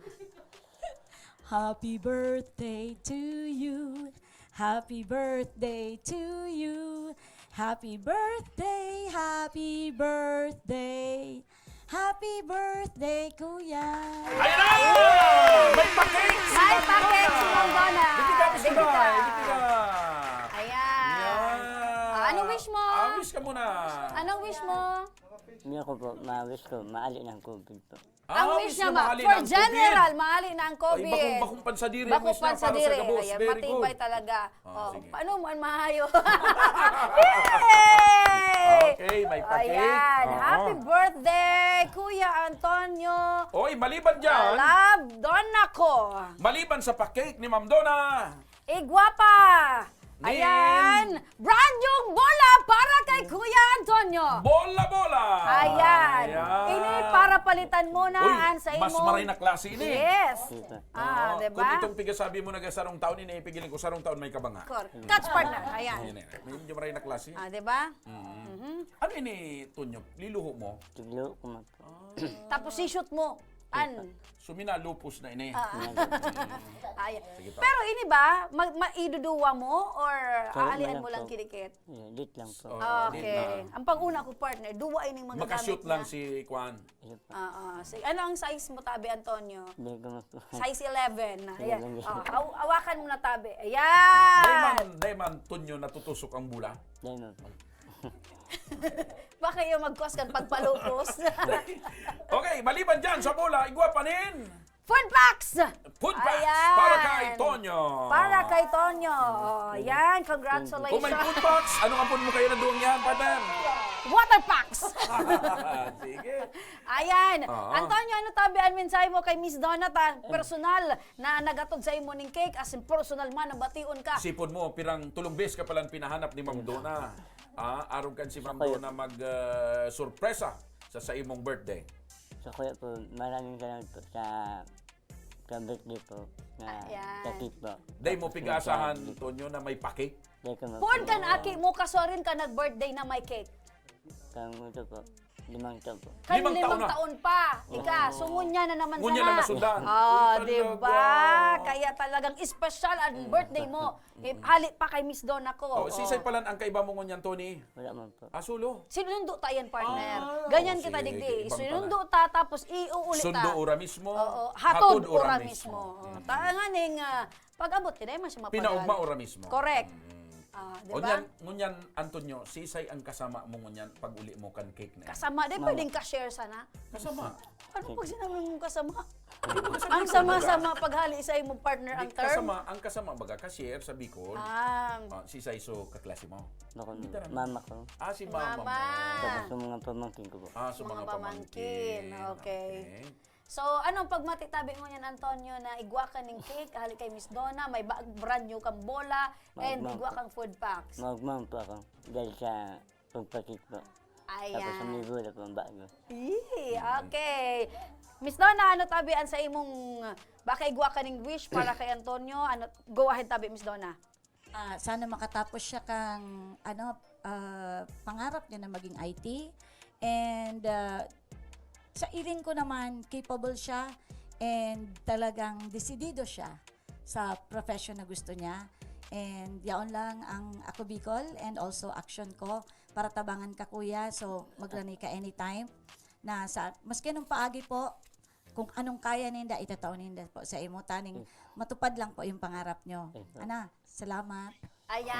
Happy birthday to you. Happy birthday to you. Happy birthday, happy birthday. Happy birthday, Kuya. Ayan na! May pa-cake! May pa-cake si Ma'am Donna. Hindi ka, Miss Hindi Donna. ka. Hindi ka. Ayan. Yan. Anong wish mo? Wish ka muna. Anong wish mo? Hindi ako po, ma-wish ko, maali ng COVID po. Ang wish niya, mahali for ng general, mahali na ang Ay, COVID. bakong pansadiri. Bako wish niya para sa pansadiri. gabos. Ayan, Very matibay good. talaga. Ah, Oh, sige. paano mo ang mahayo? Yay! Okay, may pa-cake. Ayan, Oo. happy birthday, Kuya Antonio. Oy, maliban dyan, Love, Donna ko. maliban sa pa-cake ni Ma'am Donna, Igwapa. Nin. Ayan, brand yung bola para kay Kuya Antonio. bola-bola. Ayan. Ini para palitan mo na Uy, an sa imo. mas maray na klase ini. Yes. Diba? Ah, Oo. diba? Kung itong pigasabi mo nagasarong taon, iniipigilin ko sarong taon may kabanga. Catch partner. Ayan. Medyo maray na klase. Ah, diba? Ano ini, Tunyo? Liluho mo? Tiglo ko man po. Tapos i-shoot mo. Sumina lupus na ini. Ayan. Sige pa. Pero ini ba, maiduduwa mo or Sorry, aalian wala mo lang po. kinikit? Yeah, lit lang po. Okay. Ang pag-una ko partner, duwa ini mga Makashoot gamit lang niya. si Kwan. Iya po. Sige. Ano ang size mo, Tabi Antonio? Hindi ko man po. Size 11. Ayan. Sige. Awakan mo na, Tabi. Ayan. Dayman, Tunyo, natutusok ang bula. Hindi man po. Baka yung mag-cause kan pagpalupos. Okay, maliban dyan sa bola, igwapanin. Food packs! Food packs Ayan. para kay Tonyo. Para kay Tonyo. Yan, Kung may congratulations. food packs, anong apon mo kayo na doon yan, partner? Water packs! Sige. Ayan. Oo. Antonio, ano tabian mensahe mo kay Miss Donata? Personal na nagatod sa imo ning cake as in personal man, nabation ka. Sipon mo, pirang tulong bes ka palang pinahanap ni Ma'am Donna. Arog kan si Ma'am Kayo. Donna mag-surpresa sa imong birthday. So kuya po, maraming salamat po sa birthday po na Ayan. sakit po. Day mo pigasahan, Tonyo, na may pake. Day ko man Pun kan aki mo kasorin ka nag-birthday na may cake. Kang ito po, 5 taon po. Kan Limang taon 5 na. taon pa. Ika, sungunya na naman Ngunya sana. na nasundan. Ah, Uy, di talaga. ba? Kaya talagang special ang birthday mo. Halit pa kay Miss Donna ko. Oh, sisay palan ang kaiba mo ngunyan, Tony. Wala man po. Asulo. Sinundo tayan partner. Ganyan kita sige. digdi. Ibang Sinundo ta tapos iuulit ta. Sundo ura mismo. Oo, hatod ura ura mismo. Tanganing pag-abot tinay man siya mapadala. Pinaugma ura mismo. Correct. Di ba? Ngunyan, Antonio, sisay ang kasama mo ngunyan pag uli mo kan cake na yan. Kasama din pwedeng ka-share sana. Kasama. Ano pag sinabi mong kasama? Ang sama-sama paghali sa imong partner ang Di, term. ang kasama baga ka-share sa Bicol. Sisay so kaklase mo. Ako, Literal. mama ko. Si mama mo. Tapos yung mga pamangkin ko po. Sa mga pamangkin. Okay. So, anong pagmatitabi mo yan, Antonio, na igwa ka ng cake, hali kay Miss Donna, may brand new kang bola, and igwa kang food packs. Magmam po ako dahil sa pagpakit po. Tapos Ayan. umigo na po ang bago. Okay. Miss Donna, ano tabian sa imong, baka igwa ka ng wish para kay Antonio? Ano, go ahead tabi, Miss Donna. Sana makatapos siya kang pangarap niya na maging IT. And sa iring ko naman, capable siya and talagang desidido siya sa profession na gusto niya. And yaon lang ang Ako Bicol and also action ko para tabangan ka kuya. So maglani ka anytime. Na sa maski nung paagi po, kung anong kaya ninda, itataon ninda po sa imo. Taning matupad lang po yung pangarap nyo. Ana, salamat. Ayan.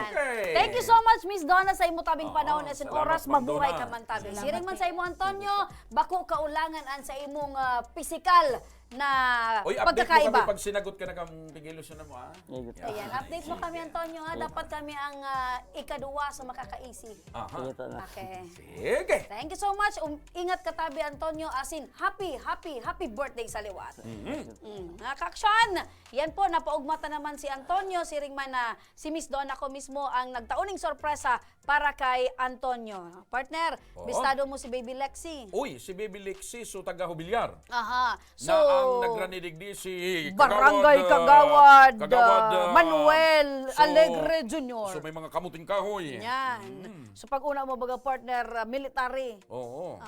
Okay. Thank you so much, Miss Donna, sa imo tabing panahon as in salamat, oras, Ma'am mabuhay Donna. ka man tabi. Salamat Siring man kay- sa imo, Antonio, bako kaulangan an sa imong physical na Uy, update mo pagkakaiba. kami pag sinagot ka na kang pigilusan na mo, ha? Ayan, update mo kami, Antonio, ha? Dapat kami ang ikaduwa sa makaka-easy. Aha. Sige po, ma. Okay. Sige. Thank you so much. Ingat ka tabi, Antonio, as in, happy birthday sa liwat. Mga kaksyon, yan po, napaugmata naman si Antonio, si Ringman na si Miss Donna ko mismo ang nagtauning sorpresa para kay Antonio. Partner, Oo. bistado mo si Baby Lexi. Uy, si Baby Lexi, so taga-Hubilyar. Aha. So, Na nagranidigdi si Barangay Kagawad, Manuel so, Alegre Jr. So may mga kamuting kahoy. Yan. So pag una mo baga partner, military. Oo.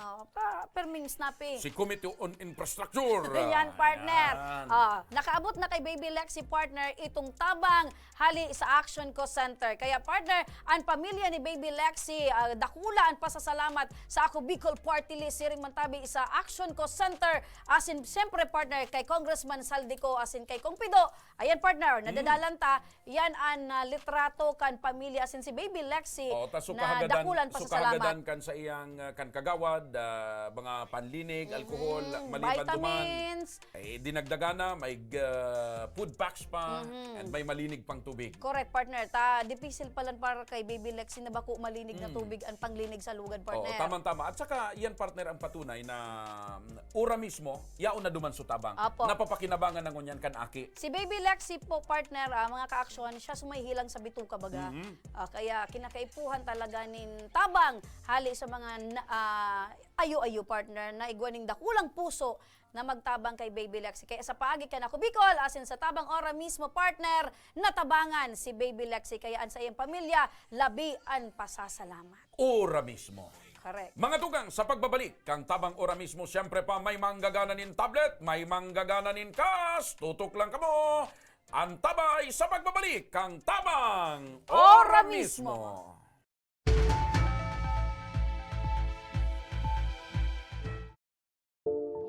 Perming snappy. Si Committee on Infrastructure. Yan, partner. Yan. Nakaabot na kay Baby Lexi, partner, itong tabang hali sa Action Co Center. Kaya, partner, ang pamilya ni Baby Lexi, dakula ang pasasalamat sa Ako Bicol Party List, siring mantabi sa Action Co Center. Asin, siyempre, partner, kay Congressman Saldico, asin kay Kong Pido. Ayan, partner, nadadalanta, yan ang litrato kan pamilya, asin si Baby Lexi, na dakulan pasasalamat. Sukahagadan kan sa iyang kan kagawad, mga panlinig, alkohol, maliban duman. Vitamins. Dinagdagan na, may food packs pa, and may malinig pang tubig. Correct, partner. Dipisil pa lang para kay Baby Lexi na bako malinig na tubig ang panglinig sa lugad, partner. Oo, tama-tama. At saka, yan partner ang patunay na ura mismo, yaon na duman sutabang. Apo. Napapakinabangan ng ngunyan kan aki. Si Baby Lexi po, partner, mga kaaksyon, siya sumayhilang sa bituka baga. Kaya kinakaipuhan talaga nin tabang hali sa mga ayo-ayo, partner, na igwaning dakulang puso na magtabang kay Baby Lexi. Kaya sa paagi ka na Ako Bicol, asin sa tabang ora mismo, partner, natabangan si Baby Lexi. Kaya ang sa iyang pamilya, labi ang pasasalamat. Ura mismo. Correct. Mga tugang, sa pagbabalik, kang tabang ora mismo, siyempre pa may manggaganin tablet, may manggaganin cash, tutok lang kamo. Ang tabay sa pagbabalik, kang tabang Ora mismo.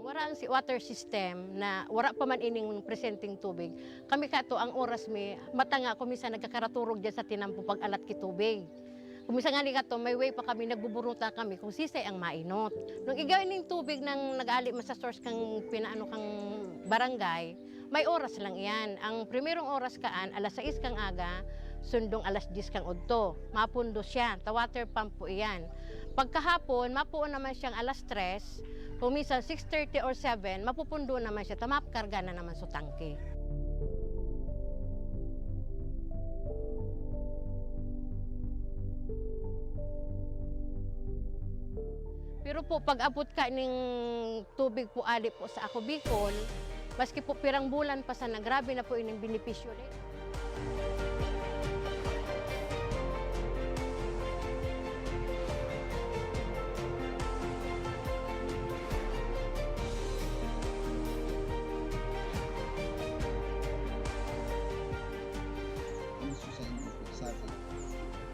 Wala ang si water system na wala pa man ining presenting tubig. Kami kato ang oras mi matanga kumisa nagkakaraturog diyan sa tinampo pag alat ki tubig. Kumisa nga ni kato may way pa kami nagbuburuta kami kung sisay ang mainot. Nung igawin ning tubig nang nag-ali sa source kang pinaano kang barangay, may oras lang iyan. Ang primerong oras kaan alas 6 kang aga, sundong alas 10 kang udto. Mapundo siya, ta water pump po iyan. Pagkahapon, mapuon naman siyang alas 3, kung minsan 6:30 or 7, mapupundo naman siya, tamapkarga na naman sa tangke. Pero po, pag abot ka ng tubig po ali po sa Ako Bicol, maski po pirang bulan pa sana, grabe na po ining benepisyo rin.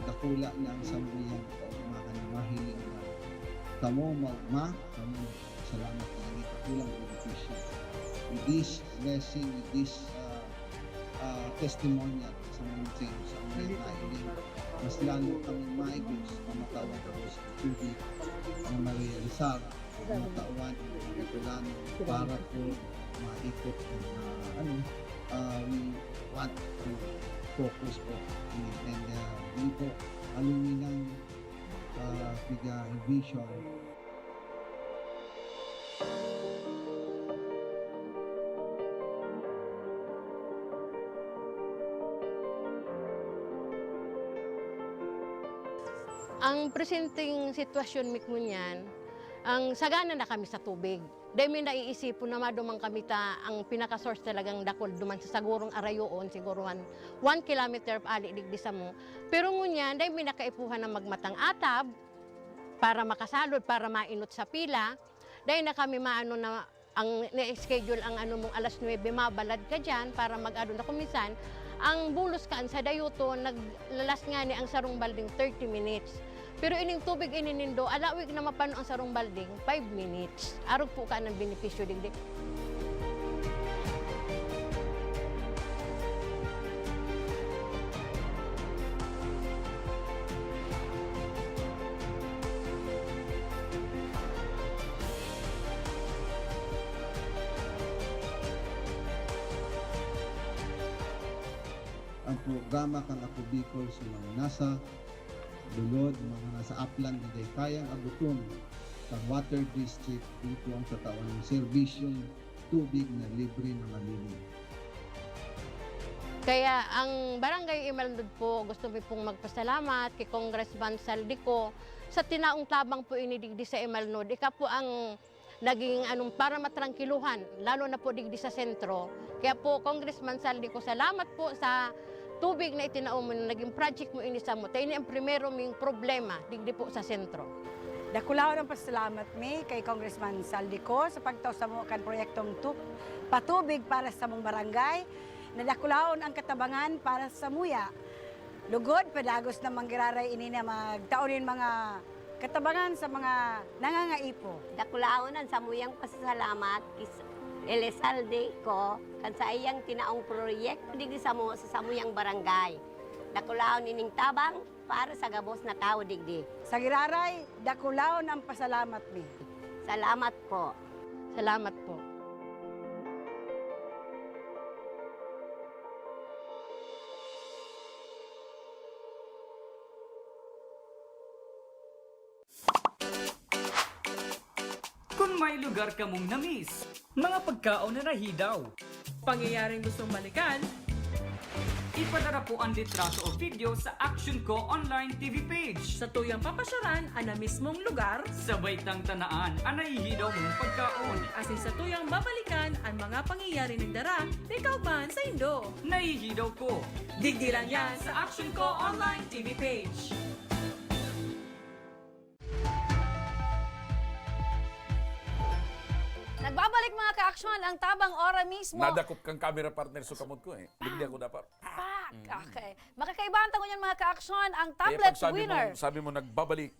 Dakula na ang sambuyan ko umakan na mahiling na kamo magma kamo salamat na naging kakulang benepisyo with this blessing, with this testimonial sa mga things sa mga nailing mas lalo kami maigos pamatawan ko sa tubig na ma-realisar pamatawan itulan para po maikot na we want to focus po and hindi po aluminang piga vision. Ang presenting sitwasyon mikmunyan, ang sagana na kami sa tubig. Dahil may naiisipon na madumang kami ang pinaka-source talagang dakol duman sa sagurong arayoon, siguruhan 1 kilometer ali digdi sa mo. Pero ngunyan, dahil may nakaipuhan na magmatang atab para makasalod, para mainot sa pila. Dahil na kami maano na ang na-schedule ang ano mong alas 9, mabalad ka dyan para mag-ano na kumisan. Ang bulos kaan sa dayuto, naglalas nga ni ang sarong balding 30 minutes. Pero ining tubig ininindo, alawig na mapano ang sarong balding, 5 minutes. Arog po ka ng benepisyo digdi. Ang programa kang Ako Bicol sa mga nasa Dulod, mga nasa upland na day kayang abuton sa water district dito ang tatawan ng serbisyong tubig na libre na malinis. Kaya ang Barangay Imalndod po, gusto mo pong magpasalamat kay Congressman Saldico sa tinaong tabang po inidigdi sa Imalndod. Ika po ang naging para matrangkiluhan, lalo na po digdi sa sentro. Kaya po, Congressman Saldico, salamat po sa tubig na itinaom mo, naging project mo inisa mo. Tayo ang primero ming problema digdi po sa sentro. Dakulao ng pasalamat mi kay Congressman Saldico sa pagtaw sa mga kan proyektong patubig para sa mong barangay. Nadakulaon ang katabangan para sa muya. Lugod, pedagos na manggiraray ini na magtaonin mga katabangan sa mga nangangaipo. Dakulaaonan sa muyang pasasalamat kis Elizalde ko kan sa iyang tinaong proyekto digdi sa samuyang barangay. Dakulaon ining tabang para sa gabos na tao digdi. Sa giraray, dakulaon ang pasalamat mi. Salamat po. Salamat po. Kung may lugar ka mong na-miss, mga pagkaon na nahidaw, Pangyayaring gustong balikan, ipadara po ang litrato o video sa Action Ko Online TV page. sa tuyang papasyaran ang na mismong lugar, Sabay tang tanaan ang nahihidaw mong pagkaon. asin sa tuyang babalikan ang mga pangyayari ng dara, ikaw ban sa Indo. Nahihidaw ko. Digdi lang yan sa Action Ko Online TV page. Nagbabalik mga ka-aksyon ang tabang ora mismo. Nadakop kang camera partner sa kamot ko eh. Digdi ako dapat. Pak! Okay. Makakaibanta ko yan mga ka-aksyon ang Kaya tablet pag winner. sabi mo nagbabalik,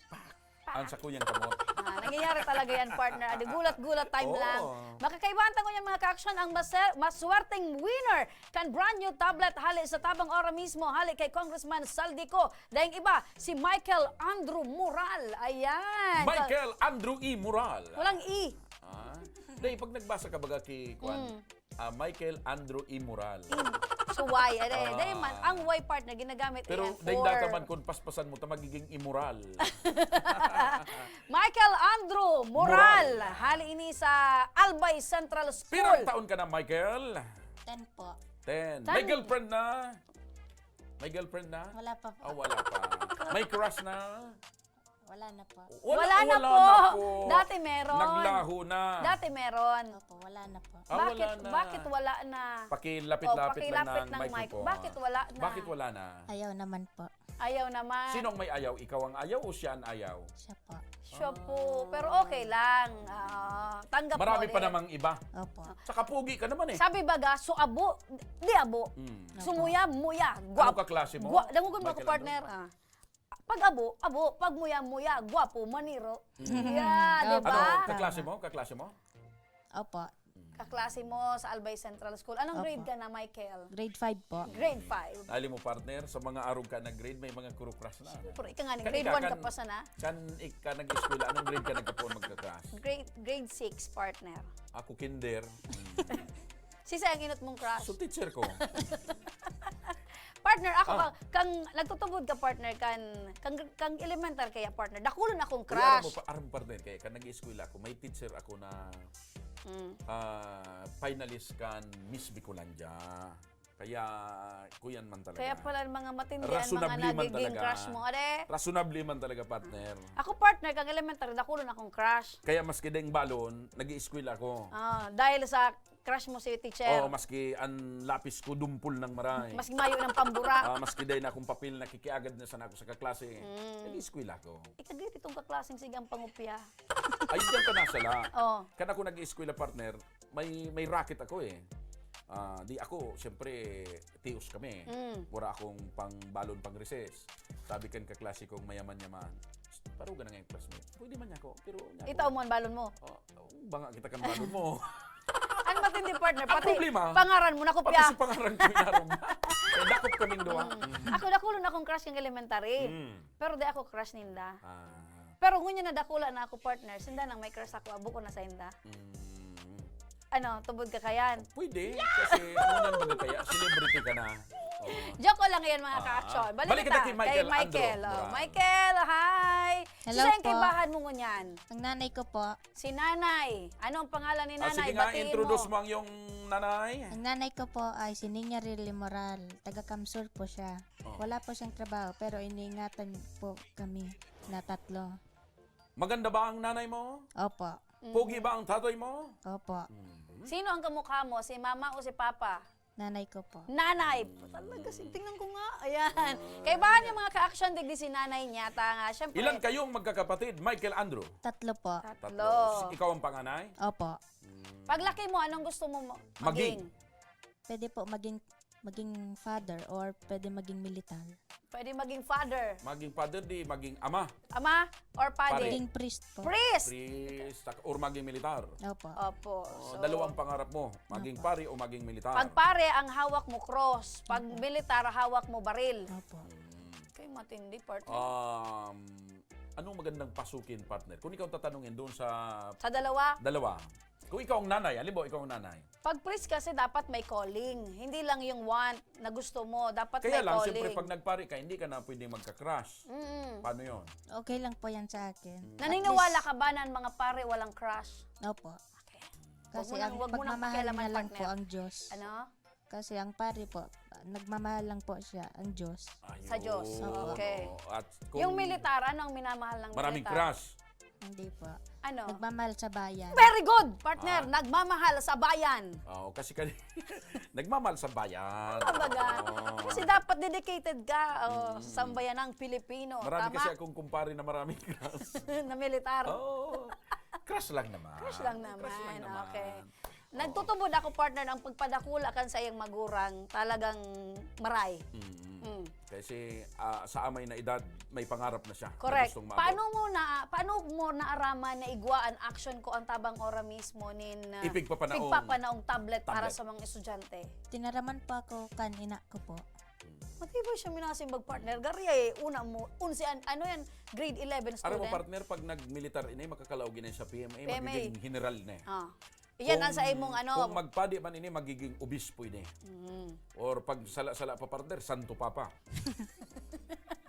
ang sa kuyang kamot. Nangyayari talaga yan, partner. Adi gulat-gulat time Oo. lang. Makakaibanta ko yan mga ka-aksyon ang maswerteng winner kan brand new tablet hali sa tabang ora mismo hali kay Congressman Saldico. Dahil iba, si Michael Andrew Moral. Ayan. Michael Andrew E. Moral. Walang E. Dahil pag nagbasa ka baga kay Kwan, Michael Andrew E. Moral. So why? Dahil man, ang Y partner ginagamit Pero yan dahil for... data man kung paspasan mo, ta magiging immoral. Michael Andrew Moral. Hali ini sa Albay Central School. Pirang taon ka na, Michael? 10 po. 10. Tan- May girlfriend na? May girlfriend na? Wala pa po. Oh, wala pa. May crush na? Wala na po. Wala na po. Dati meron. Naglaho na. Dati meron. Opo, wala na po. Bakit, wala na. Bakit wala na? Pakilapit-lapit lang pakilapit ng ng mic. microphone. Bakit wala na? Bakit wala na? Ayaw naman po. Ayaw naman. Sinong may ayaw? Ikaw ang ayaw o siya ang ayaw? Siya po. Siya po. Pero okay lang. Tanggap mo Marami pa ulit. namang iba. Opo. Saka pugi ka naman eh. Sabi baga, suabo, di abo. Sumuya, muya. Ano ka klase mo? Dangugon mo ako Michael partner. Pag abo, abo. Pag muya, muya. Gwapo, maniro. Yeah, di ba? Ano? Kaklase mo? Kaklase mo? Opo. Kaklase mo sa Albay Central School. Anong grade ka na, Michael? Grade 5 po. Grade 5. Dali mo partner, sa mga arog ka na grade, may mga kurukras na. Pero ika nga, Kan grade ika, 1 ka kan- pa sana. Kan ika nag-eskwela, anong grade ka nagkapon magkaklas? Grade 6, partner. Ako kinder. Si sayang inot mong crush. So teacher ko. Partner, ako kang nagtutubod ka partner kang elemental kaya partner. Dakulon akong Aram crush. mo partner, kaya kan nag-eskwela ako, may teacher ako na finalist kan Miss Bicolandia. Kaya kuyan man talaga. Kaya pala mga matindi ang mga Rationably man nagiging talaga. crush mo. Ade, Rationably man talaga partner. ako partner kang elementary, dakulon akong crush. Kaya maski deng balon, nag-eskwela ako. Dahil sa crush mo si teacher. Oh, maski ang lapis ko dumpol ng maray. Mas mayo ng pambura. Maski dahil na akong papel nakikiagad na sana ako sa kaklase. Nag-eskwela ko. Ikaglit itong kaklaseng sigang pangupya. Ay, diyan ka nasala. Oh. Kan ako nag-eskwela partner, may racket ako eh. Di ako, siyempre, tios kami. Wala akong pang balon, pang recess. Sabi kan kaklase kong mayaman-yaman. Paruga na nga yung classmate. Pwede man niya ako, pero niya ako. Itaw mo ang balon mo. Banga kita kan balon mo. Ano matindi partner? Ang Pati problema, pangaran mo Pati nakopya. si pangarang ko inarom na. Kaya dakop kaming duwa. Ako dakulon akong crush kang elementary. Pero di ako crush ninda. Ah, Pero ngunya na dakula na ako partner, sinda nang may crush ako, abo ko na sa inda. Ano, tubod ka kayan? Pwede, kasi munan ba kaya? Celebrity ka na. Joke ko lang yan mga ka-action. Balik kita kay Michael Andrew. Michael, hi! Hello Saan po. kay bahan mo ngunyan? Ang nanay ko po. Si Nanay. Ano ang pangalan ni Nanay? Sige nga, Batiin introduce mo ang yung nanay. Ang nanay ko po ay si Niña Rilly Moral. Taga-Kamsur po siya. Wala po siyang trabaho pero iniingatan po kami na 3. Maganda ba ang nanay mo? Opo. Pogi ba ang tatay mo? Opo. Sino ang kamukha mo? Si mama o si papa? Nanay ko po. Nanay. Talaga, tingnan ko nga. Ayan. Kaya ba yung mga ka-action digdi si nanay niya? Tanga, syempre. Ilan kayong magkakapatid? Michael Andrew? 3 po. Tatlo. Ikaw ang panganay? Opo. Paglaki mo, anong gusto mo maging? Pwede po maging father or pwede maging militar. Pwede maging father. Maging father di, maging ama. Ama or pade? Maging priest po. Priest. Priest, or maging militar. Opo. Opo. Dalawang pangarap mo, maging pari o maging militar. Pag pare, ang hawak mo cross. Pag militar, hawak mo baril. Opo. Kay matindi, partner. Anong magandang pasukin, partner? Kung ikaw tatanungin doon sa Sa dalawa, kung ikaw ang nanay, halimbawa ikaw ang nanay. pag priest kasi dapat may calling. Hindi lang yung want na gusto mo. Dapat Kaya may lang, calling. siyempre pag nagpari ka, hindi ka na pwedeng magka-crush. Paano yon? Okay lang po yan sa akin. Naniniwala ka ba na ang mga pare walang crush? Opo. Kasi Wag mo nang pagmamahal pakialaman, niya lang partner. po ang Diyos. Ano? Kasi ang pari po, nagmamahal lang po siya ang Diyos. Sa Diyos. Okay. At kung Yung militar, ano ang minamahal ng maraming militar? crush. Hindi po. Ano? Nagmamahal sa bayan. Very good, partner. Nagmamahal sa bayan. Oo, kasi nagmamahal sa bayan. Kumbaga, Oo. kasi dapat dedicated ka sa sambayan ng Pilipino. Marami Tama? kasi akong kumpare na maraming crush. na militar. Oo. Crush lang naman. Crush lang naman. Crush lang naman. Okay. Nagtutubod ako, partner, ng pagpadakula kan sa iyang magurang talagang maray. Kasi sa amay na edad, may pangarap na siya. Na Correct. gustong maabot. Paano mo naaraman na igwaan action ko ang tabang ora mismo nin Ipigpapanaong tablet para tablet. sa mga estudyante? Tinaraman pa ako kan ina ko po. Matibay siya minasimbag, partner. Gari una mo, ano yan, grade 11 Aram mo, student. partner, pag nag-militar ini, makakalaog na sa PMA, PMA. magiging general na eh. Yan ang sa imong Kung magpadi man ini, magiging obispo ini. Or pag sala-sala pa, partner, santo papa.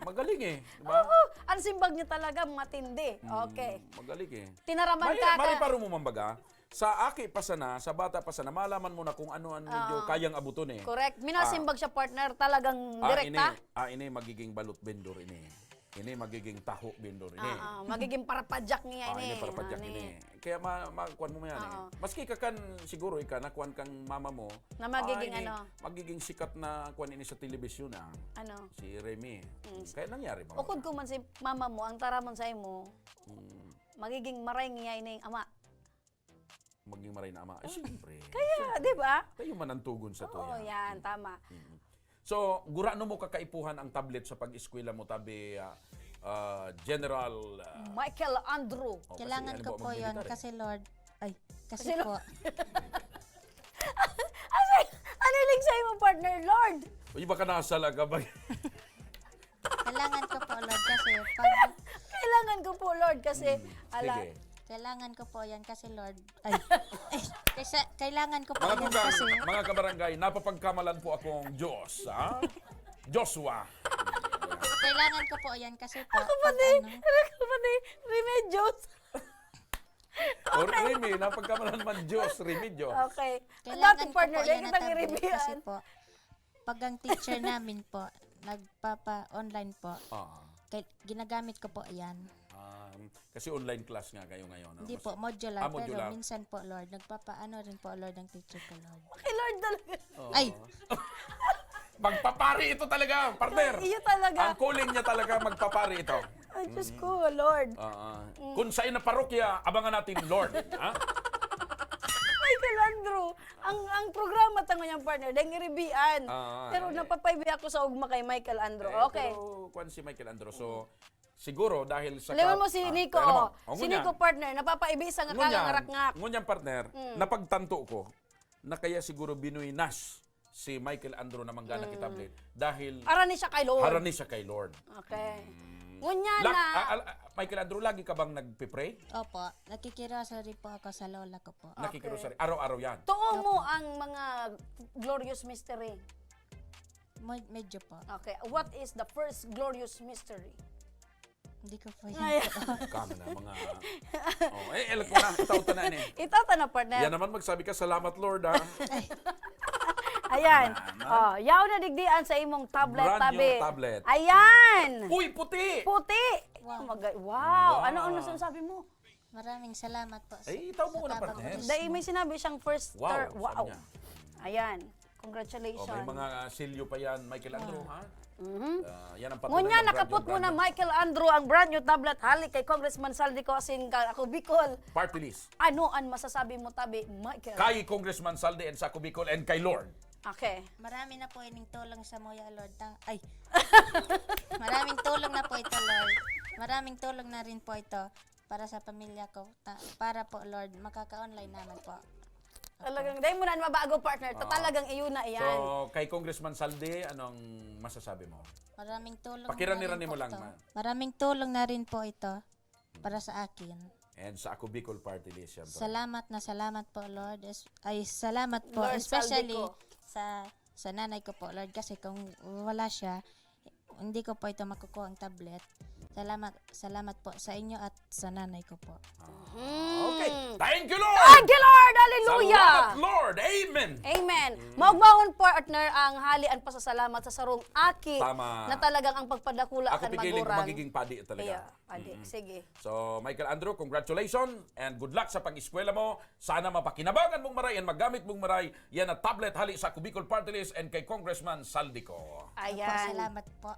Magaling eh. Diba? ang simbag niya talaga matindi. Okay. Magaling eh. Tinaraman ka. Mari paro mo mambaga, sa aki pa sana, sa bata pa sana, malaman mo na kung ano ang medyo kayang abuton eh. Correct. Minasimbag siya, partner, talagang direkta. Ini magiging balot vendor ini. Ini magiging taho vendor ini. Magiging parapadyak niya ini. Ini parapadyak ini. Kaya makuan mo yan eh. Maski ka kan siguro nakuan kang mama mo. Na magiging magiging sikat na kuan ini sa telebisyon na. Ano? Si Remy. Kaya nangyari ba? Ukod ko man si mama mo, ang taramon sa imo, magiging maray niya ini ama. Maging maray na ama. Siyempre. Kaya, di ba? Tayo man ang tugon sa to. Oo, yan, tama. So, gurano mo kakaipuhan ang tablet sa pag-eskwela mo, tabi General... Michael Andrew. Kailangan ko po yon kasi Lord, kasi Kasi po, Ano yung sa'yo mo, partner, Lord? Uy, baka nasala ka ba? kailangan ko po Lord kasi Kailangan ko po, Lord, kasi, Sige. kailangan ko po yan kasi Lord, kasi kailangan ko po Mga yan tugang, kasi, mga kabarangay, napapagkamalan po akong Diyos, ha? Joshua. kailangan ko po yan kasi po, Ako pa Remedios. Or Remy, napagkamalan man Diyos, Remedyo. Okay. kailangan Dati, ko partner, po dahil yan na kitang tablet kasi iribihan. po, pag ang teacher namin po, nagpapa-online po, ginagamit ko po yan. Kasi online class nga kayo ngayon. Hindi po, modular, modular. pero minsan po, Lord, nagpapaano rin po, Lord, ang teacher ko, Lord. Kay Lord talaga. Ay! Magpapari ito talaga, partner. Iyo talaga. Ang calling niya talaga magpapari ito. Ay, Diyos ko, Lord. Kung sa'yo na parokya, abangan natin, Lord. Ha? Michael Andrew, ang programa tango niyang partner, dahil iribihan. Pero napapaybi ako sa ugma kay Michael Andrew. Okay. Pero kung si Michael Andrew, so siguro dahil sa... Alam mo si Nico, si Nico partner, napapaibi sa nga kalangarak-ngak. Ngunyan partner, napagtanto ko na kaya siguro binuinas si Michael Andrew na manggana kitablet dahil Harani siya kay Lord. harani siya kay Lord. Okay. Ngunyan na... Michael Andrew, lagi ka bang nagpipray? Opo, nakikirosary po ako sa lola ko po. Nakikirosary. Araw-araw yan. Tuo mo ang mga glorious mystery. Medyo po. Okay. What is the first glorious mystery? Hindi ko po yan po. Kami na mga... elag mo na. Itaw na eh. Itaw na partner. Yan naman magsabi ka, salamat Lord ha. Ayan. Yaw na digdian sa imong tablet, Brand tabi. new tablet. Ayan. Uy, puti! Puti. Wow. Ano sinasabi mo? Maraming salamat po. Ay, itaw mo na, Tabang partner. Diyos Dahil mo. may sinabi siyang first Wow, ter- sabi wow. niya. Ayan. O, Congratulations. may mga silyo pa yan, Michael Andrew, ha? Yan ang patunay Ngunya, ng nakaput brand mo na new Michael Andrew ang brand new tablet halik kay Congressman Saldico asin ka ako Bicol. party list. Ano ang masasabi mo tabi, Michael? Kay Congressman Saldi and Saco Bicol and kay Lord. Okay. Marami na po ining tulong sa Muya, Lord. Ay. Maraming tulong na po ito, Lord. Maraming tulong na rin po ito para sa pamilya ko. Para po, Lord, makaka-online naman po. Talagang, dahil mo na mabago partner. Talagang iyo na yan. So, kay Congressman Saldi, anong masasabi mo? Maraming tulong Pakirani-rani mo po lang, ito. ma. Maraming tulong na rin po ito para sa akin. And sa Ako Bicol Party List, syempre. Salamat po, Lord. Salamat po, Lord especially Saldico. sa nanay ko po, Lord. Kasi kung wala siya, hindi ko po ito makukuha ang tablet. Salamat po sa inyo at sa nanay ko po. Okay. Thank you, Lord! Thank you, Lord! Hallelujah! Salamat, Lord! Amen! Amen. Maugmahon partner ang halian pasasalamat sa sarong aki Tama. na talagang ang pagpadakula Ako kan pigiling kung magurang. magiging padi talaga. Yeah, padi. Sige. So, Michael Andrew, congratulations and good luck sa pag-eskwela mo. Sana mapakinabangan mong maray and magamit mong maray. Yan ang tablet hali sa Ako Bicol Party List and kay Congressman Saldico. Ayan. Salamat po.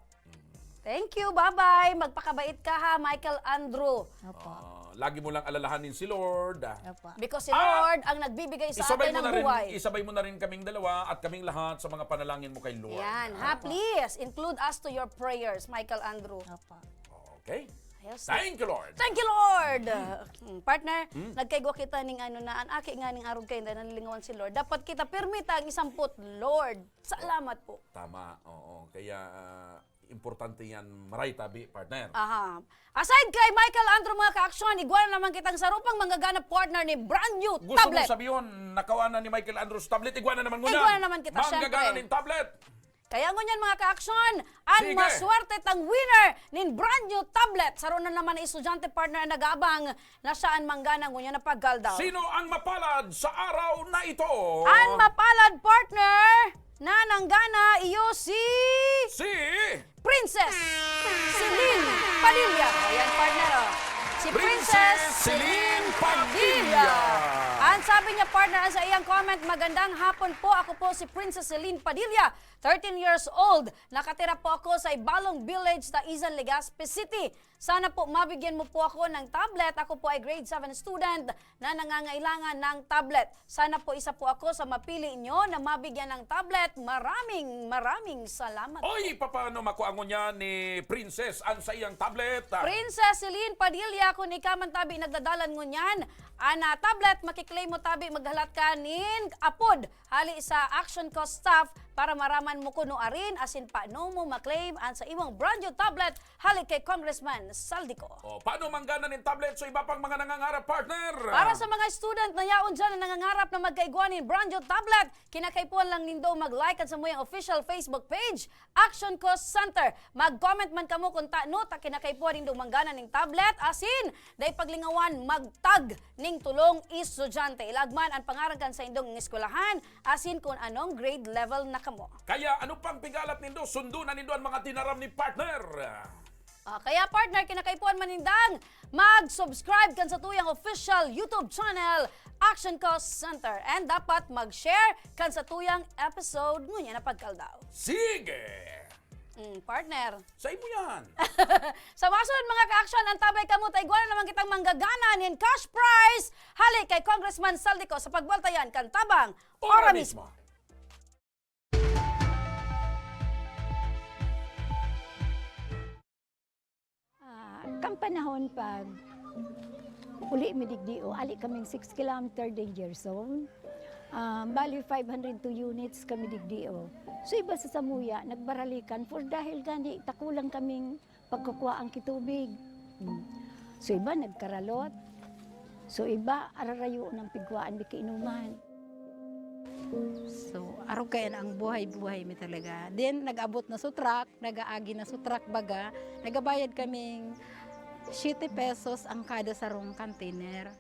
Thank you. Bye-bye. Magpakabait ka ha, Michael Andrew. Opo. Lagi mo lang alalahanin si Lord. Opo. Because si Lord ang nagbibigay sa atin ng buhay. Isabay mo na rin kaming dalawa at kaming lahat sa mga panalangin mo kay Lord. Yan. Ha, please. Include us to your prayers, Michael Andrew. Opo. Okay? Ayos. Thank you, Lord. Thank you, Lord! Partner, nagkaigwa kita ning ano na, ang aki nga ning arog kayo na nalilingawan si Lord. Dapat kita permita ang isamput, Lord. Salamat po. Tama, oo. Kaya importante yan maray tabi, partner. Aha. Aside kay Michael Andrew mga ka-aksyon, iguana naman kitang sarupang manggaganap partner ni brand new Gusto tablet. mo sabihin, nakawan na ni Michael Andrews tablet, iguana naman mo na. Iguana naman kita, Manggagana syempre. ng tablet. Kaya ngunyan mga ka-aksyon, ang Sige. maswerte tang winner nin brand new tablet. Saron na naman ang estudyante partner na nag-aabang na saan manggana ngunyan na paggaldaw. Sino ang mapalad sa araw na ito? Ang mapalad partner na nanggana iyo si Princess Celine Padilla. Ayan partner oh. Si Princess Celine Padilla. Ang sabi niya partner sa iyang comment, magandang hapon po. Ako po si Princess Celine Padilla, 13 years old. Nakatira po ako sa Ibalong Village, Taizan, Legazpi City. Sana po mabigyan mo po ako ng tablet. Ako po ay grade 7 student na nangangailangan ng tablet. Sana po isa po ako sa mapili nyo na mabigyan ng tablet. Maraming salamat. Oy, paano makuangon niya ni Princess ang sa iyang tablet? Princess Celine Padilla, kung ikaw man tabi nagdadalan mo niyan, ana tablet, makiklaim mo tabi, maghalat ka nin apod, hali sa Action Co staff para maraman mo kuno arin, asin paano mo maklaim ang sa imong brand new tablet, hali kay Congressman Saldico. O, paano manggana ng tablet sa iba pang mga nangangarap, partner? Para sa mga student na yaon dyan na nangangarap na magkaiguanin brand new tablet, kinakaipuan lang nindo mag-like at sa mo yung official Facebook page, Action Co Center. Mag-comment man kamo kung taano ta kinakaipuan nindo manggana ng tablet, asin dahil paglingawan magtag ning tulong estudyante. Ilagman ang pangarangan sa indong eskwelahan, asin kung anong grade level na kamo. Kaya ano pang pigalat nindo? Sundo na nindo ang mga tinaram ni partner. Kaya partner, kinakaipuan manindang mag-subscribe kan sa tuyang official YouTube channel, Action Co Center. And dapat mag-share kan sa tuyang episode ngunya na pagkaldaw. Sige! Partner. Sa imo yan. Sa masunod mga ka-action, ang tabay kamo taigwana naman kitang manggagana nin cash prize hali kay Congressman Saldico sa pagbaltayan kan tabang ora mismo. Kang panahon pag uli midigdio, ali kaming 6 kilometer danger zone. Bali 502 units kami digdio. So iba sa Samuya, nagbaralikan for dahil gani takulang kaming pagkukuha ang kitubig. So iba nagkaralot. So iba ararayo ng pigwaan bikiinuman. So, araw kaya na ang buhay-buhay mi talaga. Then, nag-abot na sa truck, nag-aagi na sa truck baga, nagabayad kaming 7 pesos ang kada sarong container.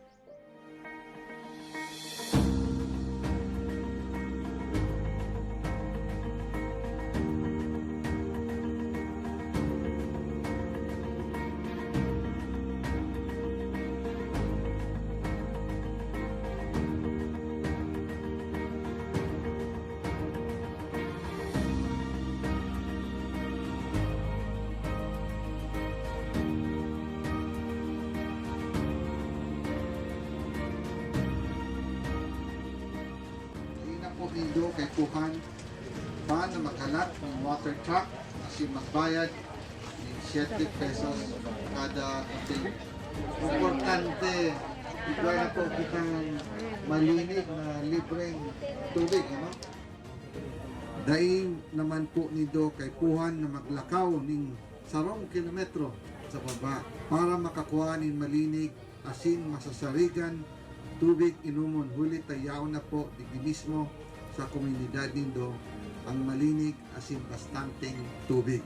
nindo kay Kuhan paano maghalat ng water truck kasi magbayad ng 7 pesos kada container. Importante, ito na po kitang malinig na libreng tubig, ano? Daing naman po nindo kay Kuhan na maglakaw ng 10 kilometro sa baba para makakuha ng malinig asin masasarigan tubig inumon huli tayaw na po digdi mismo sa komunidad nindo ang malinig asin bastanteng tubig.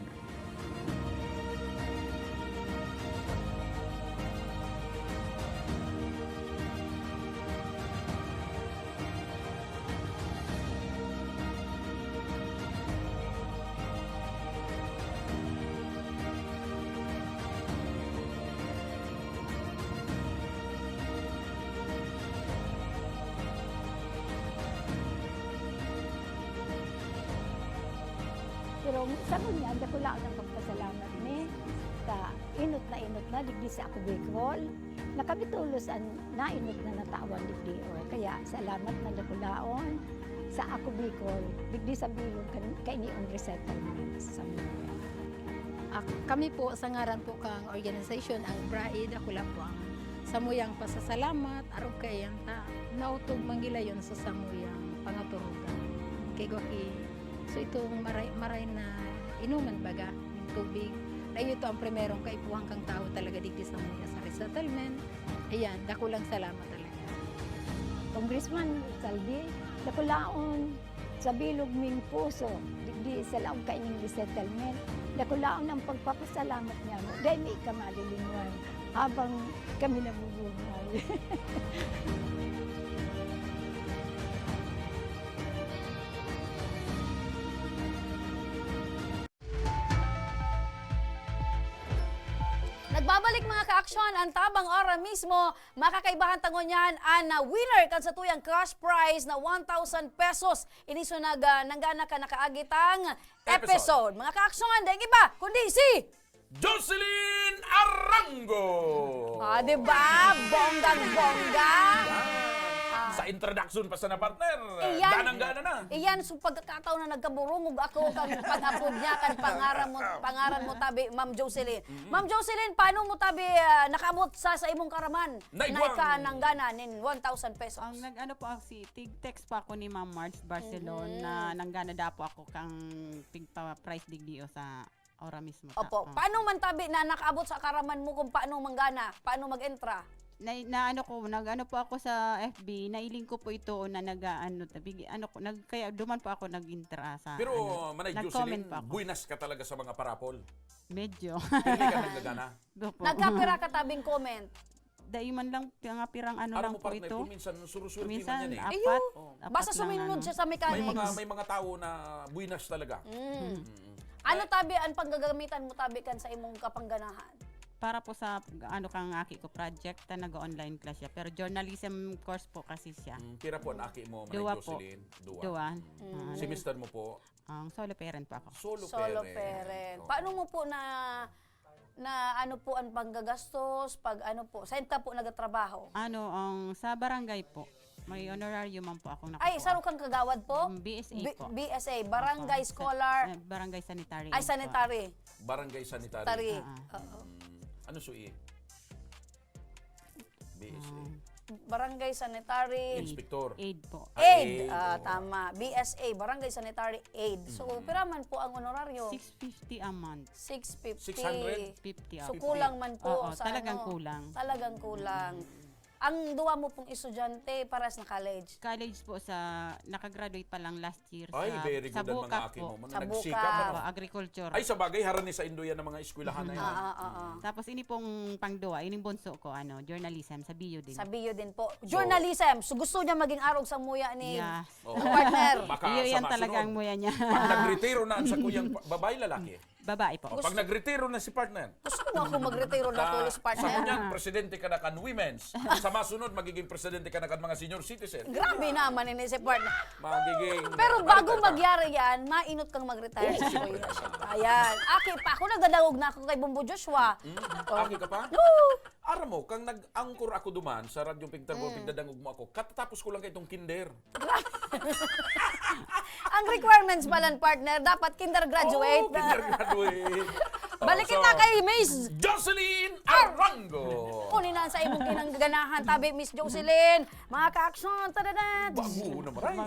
Pero sa kunya, ako lang ang pagpasalamat ni sa inot na digdi sa ako Bicol. Nakabitulos ang nainot na natawan digdi. O kaya salamat na dakulaon sa ako Bicol digdi sa bilog kainiong resettlement sa mga. Kami po sa ngaran po kang organization ang Bride, ako lang po ang samuyang pasasalamat araw kayang ta nautog mangilayon sa samuyang pangaturugan kay Gwaki. So itong maray na inuman baga ng tubig. Ay ito ang primerong kaipuhang kang tao talaga digdi sa mga sa resettlement. Ayan, dako lang salamat talaga. Congressman Saldi, dako laon sa bilog ming puso digdi sa laong kaining resettlement. Dako laon ang pagpapasalamat niya mo. Dahil may kamalilingwan habang kami nabubuhay. Nagbabalik mga ka-aksyon ang tabang ora mismo, makakaibahan tangon yan ang winner kan sa tuyang cash prize na 1,000 pesos. Iniso nanggana ka nakaagitang episode. Mga ka-aksyon, dahil iba, kundi si Jocelyn Arango! diba? Bonggang-bongga. Sa introduction pa sa na partner, Iyan. ganang-gana na. Iyan, so pagkakataon na nagkaburungog ako kan pag-upload niya kan pangaran mo tabi, Ma'am Jocelyn. Ma'am Jocelyn, paano mo tabi nakamot sa imong karaman? Naigwang. Na nanggana nin 1,000 pesos. Ang nag-ano po ako tig-text pa ako ni Ma'am March Barcelona na nanggana dapo ako kang price digdio sa ora mismo. Opo, paano man tabi na nakaabot sa karaman mo kung paano manggana, paano mag-entra? Nag-ano po ako sa FB, nailing ko po ito na kaya duman po ako nag-intra sa Pero Manay nag-comment Jocelyn, pa ako. buinas ka talaga sa mga parapol. Medyo. Hindi ka naggagana. Nagkapira ka tabing comment. Dahil man lang, pirang ano Aram lang mo po partner, ito. kung minsan surusurti Minsan, man yan eh. apat. Basta lang, suminod ano. siya sa mechanics. May mga tao na buinas talaga. Ano tabi ang panggagamitan mo tabi kan sa imong kapangganahan? Para po sa kang aki ko project na nag-online class siya. Pero journalism course po kasi siya. Pira po ang aki mo, Manay Dua po. Jocelyn. Dua. Si Mr. mo po. Ang solo parent po ako. Solo parent. Paano mo po na ano po ang panggagastos pag ano po, saan ka po nagatrabaho? Sa barangay po. May honorarium man po akong nakuha. Ay, saro kang kagawad po? BSA po. BSA, Barangay Scholar. Barangay Sanitary. Ay, sanitary. Barangay Sanitary. Ano sui? BSA. Barangay Sanitary. Inspector. Aid po. Aid. Tama. BSA, Barangay Sanitary Aid. So, piraman po ang honoraryo? 650 a month. 650. 650. So, kulang man po. Oo, sa talagang ano? kulang. Talagang kulang. Ang duwa mo pong estudyante paras na college? College po nakagraduate pa lang last year Ay, very sa good ang mga Bukak aki po. mo. Sa Nagsikap Bukak. ano? Agriculture. Ay, sa bagay, haran ni sa Indoyan ng mga eskwelahan na yan. Tapos ini pong pangduwa, ini bunso ko, journalism, sa BU din. Sa BU din po. Journalism. So, gusto niya maging arog sa muya ni Yes. partner. Baka Iyo yan sama talaga sunod. ang muya niya. Pag nagretiro na sa kuyang babae lalaki. Babae po. Pag nagretiro na si partner, Gusto mo ako magretiro na tulos sa partner? kunyan, presidente ka na kan women's. Sa masunod, magiging presidente ka na kan mga senior citizen. Grabe naman ini si partner. Magiging... Pero bago magyari yan, mainot kang mag-retire sa kuya. Ayan. Aki pa ako, nagdadawog na ako kay Bumbo Joshua. Aki ka pa? No! Aram mo, kang nag-angkor ako duman sa Radyo Pigtarbo, pigdadangog mo ako, katatapos ko lang kay itong kinder. Ang requirements pala partner, dapat kinder graduate. Kindergraduate. Balikin na kay Miss Jocelyn Arango. Kunin na sa imong ginangganahan, tabi Miss Jocelyn. Mga ka-action, tadadat. Bago na maray.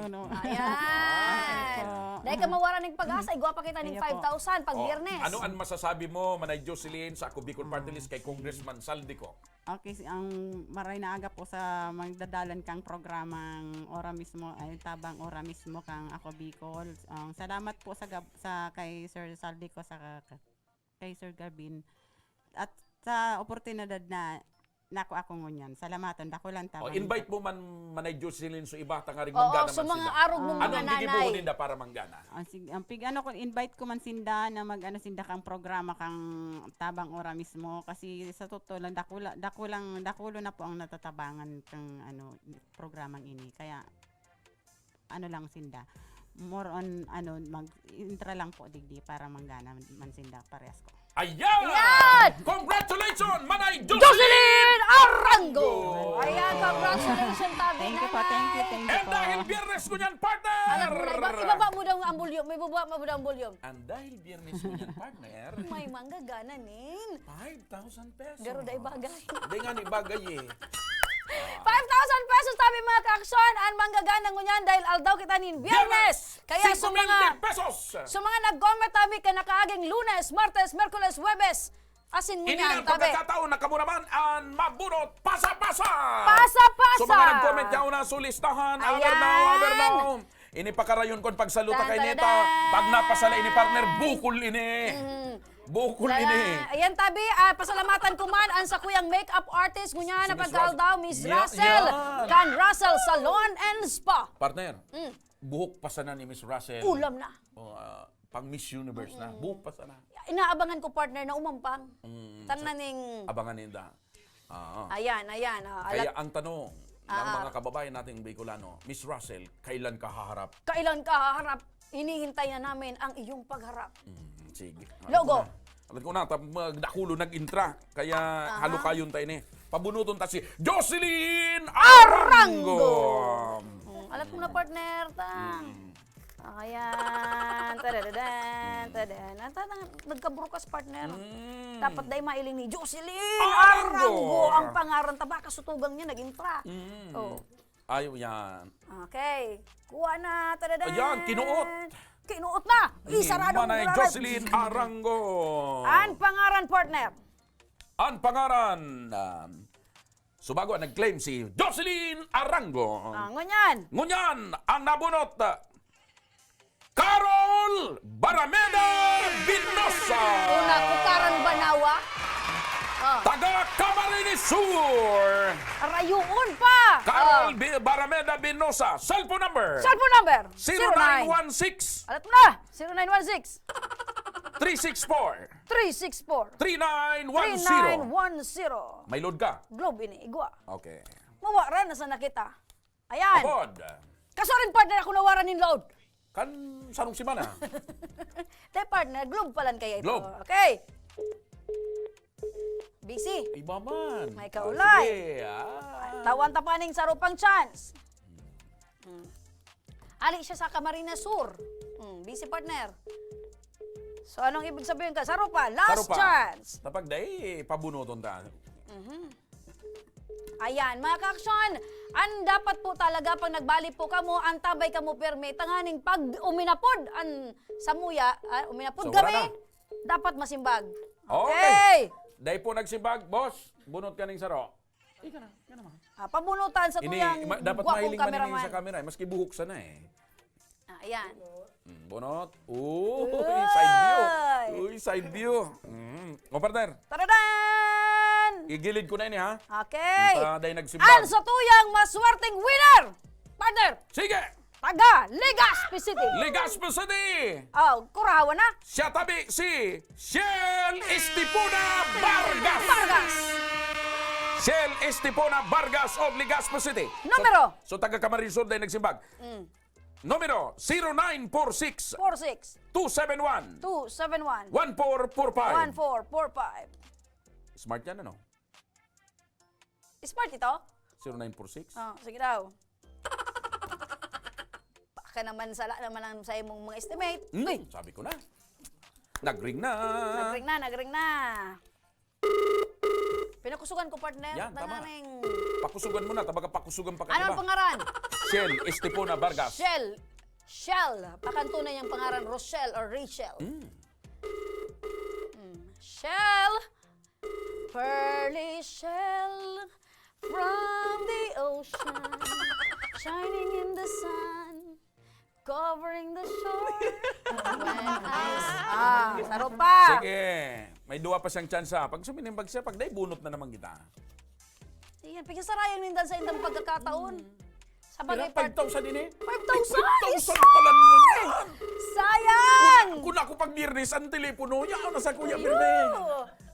Ayan. Dahil ka mawara ng pag-asa, igwa pa kita ng 5,000 pag biyernes. Ano ang masasabi mo, Manay Jocelyn, sa ako Bicol Party List kay Congressman Saldico? Okay, ang maray na aga po sa magdadalan kang programang ora mismo ay tabang ora mismo kang ako Bicol. Salamat po sa kay Sir Saldico sa kay Sir Gavin at sa oportunidad na nako ako ngunyan. Salamatan dako lang tabang. Invite mo man Manay Jocelyn so iba ta nga ring Oo, manggana so man mga sila. arog ng mga Anong nanay. gigibuhunin da para manggana? Ang pig ano ko invite ko man sinda na mag ano sinda kang programa kang tabang ora mismo kasi sa totoo lang dakulo na po ang natatabangan kang ano programang ini kaya ano lang sinda more on ano mag-intra lang po digdi para manggana man sinda parehas ko. Ayan! Congratulations, Manay Jocelyn Arango! Ayan, congratulations, tabi Thank you po, thank you And dahil biyernes ko niyan, partner! Alam mo na, ibaba mo daw ang volume. May baba mo daw ang volume. And dahil biyernes ko niyan, partner, May manggagana nin. 5,000 pesos. Garo da ibagay. Hindi nga ni bagay eh. 5,000 pesos tabi mga ka-aksyon ang manggagana ngunyan dahil aldaw kita nin biyernes. Kaya sa 5,000 pesos! nag-comment tabi ka nakaaging Lunes, Martes, Merkules, Huwebes. Asin mo Ini yan, ang tabi. pagkakataon na kamo naman ang mabunot pasa-pasa! Pasa-pasa! So mga nag-comment yaw na sulistahan, aber now. Ini pakarayon kon pagsaluta kay neta, pag napasala ini partner, bukol ini. Bukol ini. Ayan tabi, pasalamatan ko man ang sa kuyang makeup artist ngunya na pagkaldaw, Miss Yeah, Russell. yan. Kan Russell Salon and Spa. Partner, buhok pa sana ni Miss Russell. Ulam na. Pang Miss Universe na, buhok pa sana. Inaabangan ko partner na umampang. Tananing Abangan ninda. Ayan. Kaya ang tanong ng mga kababayan nating Bicolano, Miss Russell, kailan ka haharap? Kailan ka haharap? Hinihintay na namin ang iyong pagharap. Sige. Logo. Alam ko na, magdakulo nag-intra. Kaya halo kayon tayo ni. Pabunuton ta si Jocelyn Arango. Alam mo na partner, Ayan. Nagkabrukas partner. Dapat day mailing ni Jocelyn Arango. Ang pangaran taba kasutugang niya nag-intra. Ayaw yan. Okay. Kuha na. Ayan, kinuot. Kinuot na. Isarado Manay Jocelyn Arango. Ang pangaran partner. Ang pangaran. Subago nag-claim si Jocelyn Arango. Ngunyan. Ngunyan ang nabunot. Carol Barameda Binosa. Una, kukaran banawa. Taga Camarines Sur. Rayuon pa. Carol Barameda Binosa. Cellphone number. Cellphone number. 0916 Alat mo na. 0916 364 364 3910. 3910. May load ka? Globe ini, igwa. Okay. Mawara na sa nakita. Ayan. Abod. Kaso rin partner ako nawaran in load. Kan sarong si Mana. Tay partner, globe palan kaya ito. Globe. Okay. Busy. Iba man. May kaulay. Sige. Tawan tapaning sa rupang chance. Ali siya sa Camarines Sur. Busy partner. So anong ibig sabihin ka? Sarupa, last chance. Tapag day, pabunuton ta. Ayan, mga ka-aksyon, ang dapat po talaga pag nagbali po kamo, ang tabay kamo perme, tanganing pag uminapod, ang samuya, uminapod Sobra kami, na. dapat masimbag. Okay. Day po nagsimbag, boss. Bunot ka ning saro. Ika na, naman. Pabunutan sa tuyang Dapat gwapong mahiling man cameraman. sa camera, maski buhok sana eh. Ayan. Bunot. Side view. Side view. O partner, Taradan! igilid ko na ini ha. Okay. Day nagsimbag. Ang sa tuyang maswerteng winner! Partner! Sige! taga Legazpi City. Legazpi City. Oh, kurahawa na. Siya tabi si Shell Estipona Vargas. Vargas. Shell Estipona Vargas of Legazpi City. Numero. So taga Camarinesor dahil nagsimbag. Numero 0946 46 271 271 1445. 1445. Smart yan, ano? Smart ito? 0946. Oh, sige daw. Baka naman sala naman ang sa imong mga estimate. Uy, Sabi ko na. Nag-ring na. nagring na. Pinakusugan ko, partner. Yan, tama. Tananing. Pakusugan mo na. Tabaga pakusugan pa ka, Ano ang diba? pangaran? Shell Estipona Vargas. Shell. Pakantunay niyang pangaran, Rochelle or Rachel. Shell. Pearly shell from the ocean, shining in the sun, covering the shore. Saro pa. Sige. May duwa pa siyang tsansa. Pag suminimbag siya, pag day bunot na naman kita. Iyan, pigsasarayang nindan sa indang pagkakataon. Sa bagay, Pila, 5,000 din eh. 5,000! 5,000 pala mo yan. Sayang! Kung ako pag Birnes, ang telepono niya, ano sa Kuya Birnes?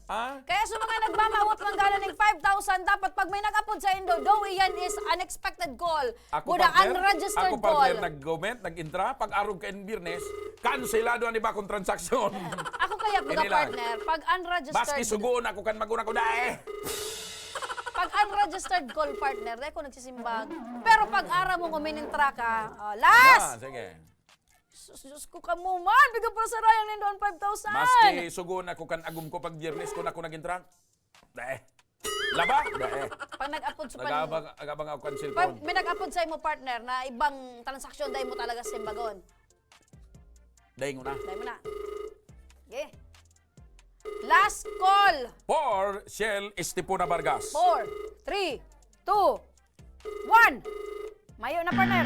Ah? Kaya sa mga nagmamawat ng gana ng 5,000, dapat pag may nag-upload sa Indo, though yan is unexpected call. Buda unregistered ako call. partner, nag-comment, nag-intra, pag arog ka in Birnes, kanselado ang iba kong transaksyon. Ako kaya mga partner, pag unregistered... Baski sugoon ako kan maguna ko dae. Pag unregistered call partner, dahil ko nagsisimbag. Pero pag ara mo kuminintra ka, last! Sige. Diyos ko ka mo man, bigyan para sa rayang nindoon 5,000. Maski sugoon ako kan agum ko pag Birnes, kung ako nag-intra. Dae. Laba? Dae. Pag nag-upload sa Agabang ako kan Pag cellphone. may nag-upload sa imo partner na ibang transaksyon, dahil mo talaga simbagon. Dae mo na. Dahil mo na. Okay. Last call. For Shell Estipona Vargas. 4, 3, 2, 1. Mayo na, partner.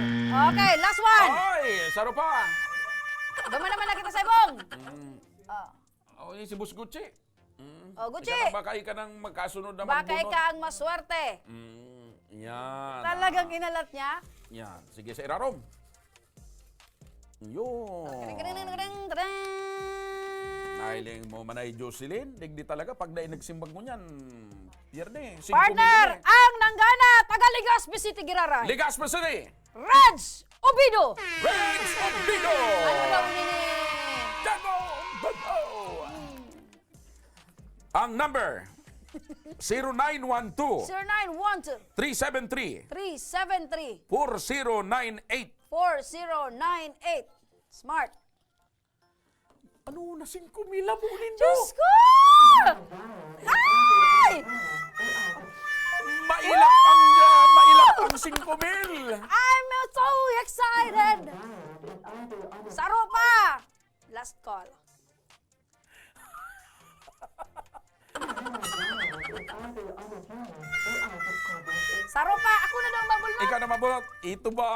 Okay, last one. Ay, saro pa. Duman naman na kita sa ibong. Oh, si Boss Gucci. Oh, Gucci. Bakay ka ng magkasunod na Bakay magbunot. ka ang maswerte. Yan. Talagang inalat niya. Yan. Sige, sa irarom. Yun. Nailing mo manay Jocelyn. Digdi talaga. Pag na nagsimbag mo niyan, Pierde. Partner, ang nanggana, taga Legazpi City, Giraray. Legazpi City. Reds Obido. Reds Obido. Ano daw nini? Jago Bato. Ang number 0912 0912 373 373 4098. 4098. Smart. Ano na 5,000 mo lindo? Diyos ko! Ay! Mailap ang 5,000. I'm so excited! Saro pa! Last call. Saro pa! Ako na daw mabulot! Ikaw na mabulot. Ito ba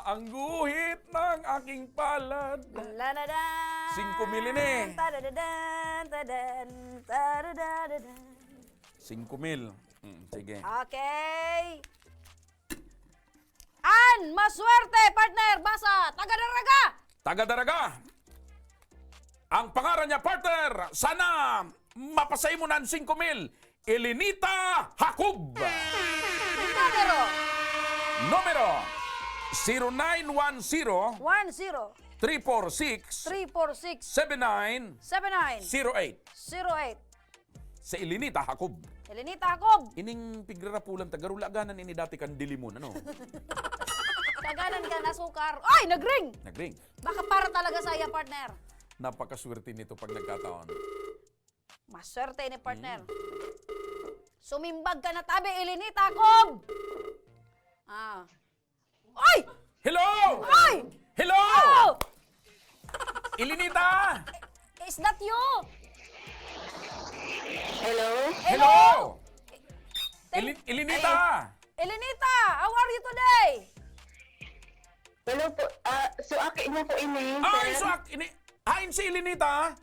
ang guhit ng aking palad? 5,000 eh. 5,000. Sige. Okay. An, maswerte, partner, basa, taga-daraga. Taga-daraga. Ang pangalan niya, partner, sana mapasay mo na ang 5,000. Elenita Jacob. Numero 0910 10 346 346 79 79 08. 08. Sa Elenita Jacob. Elenita Jacob. Ining pigrarapulan tagarulaganan ini dati kan dilimon, ano? Kaganan ka na sukar. Ay, nagring. Nagring. Baka para talaga sa iya, partner. Napakaswerte nito pag nagkataon. Maswerte ni partner. Sumimbag ka na tabi, Elenita Jacob. Ay! Hello! Ay! Hello! Oh! Elenita! Is that you? Hello! Elenita! Elenita, how are you today? Hello po. So, akin mo po ini. Ay, suak! Hain si Elenita!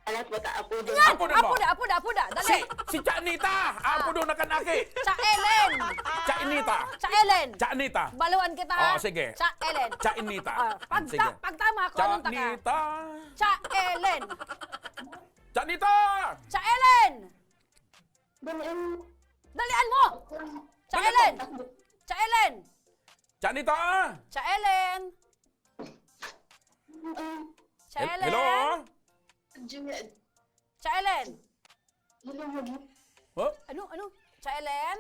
Alat mo ta, apo doon. Yan! Apo na mo. Apo da! Dali! Si Chanita! Apo doon na kanaki! Sa Ellen! Chanita! Chanita. Cha Ellen. Chanita. Baluan kita ha. Oh, sige. Cha Ellen. Chainita. Sige. Pag tama ako, anong taka? Chanita. Cha Ellen. Chanita. Cha Ellen. Dalian mo. Cha Ellen. Cha Ellen. Chanita. Cha Ellen. Cha Ellen. Hello? Cha Ellen. Oh? Ano? Cha Ellen?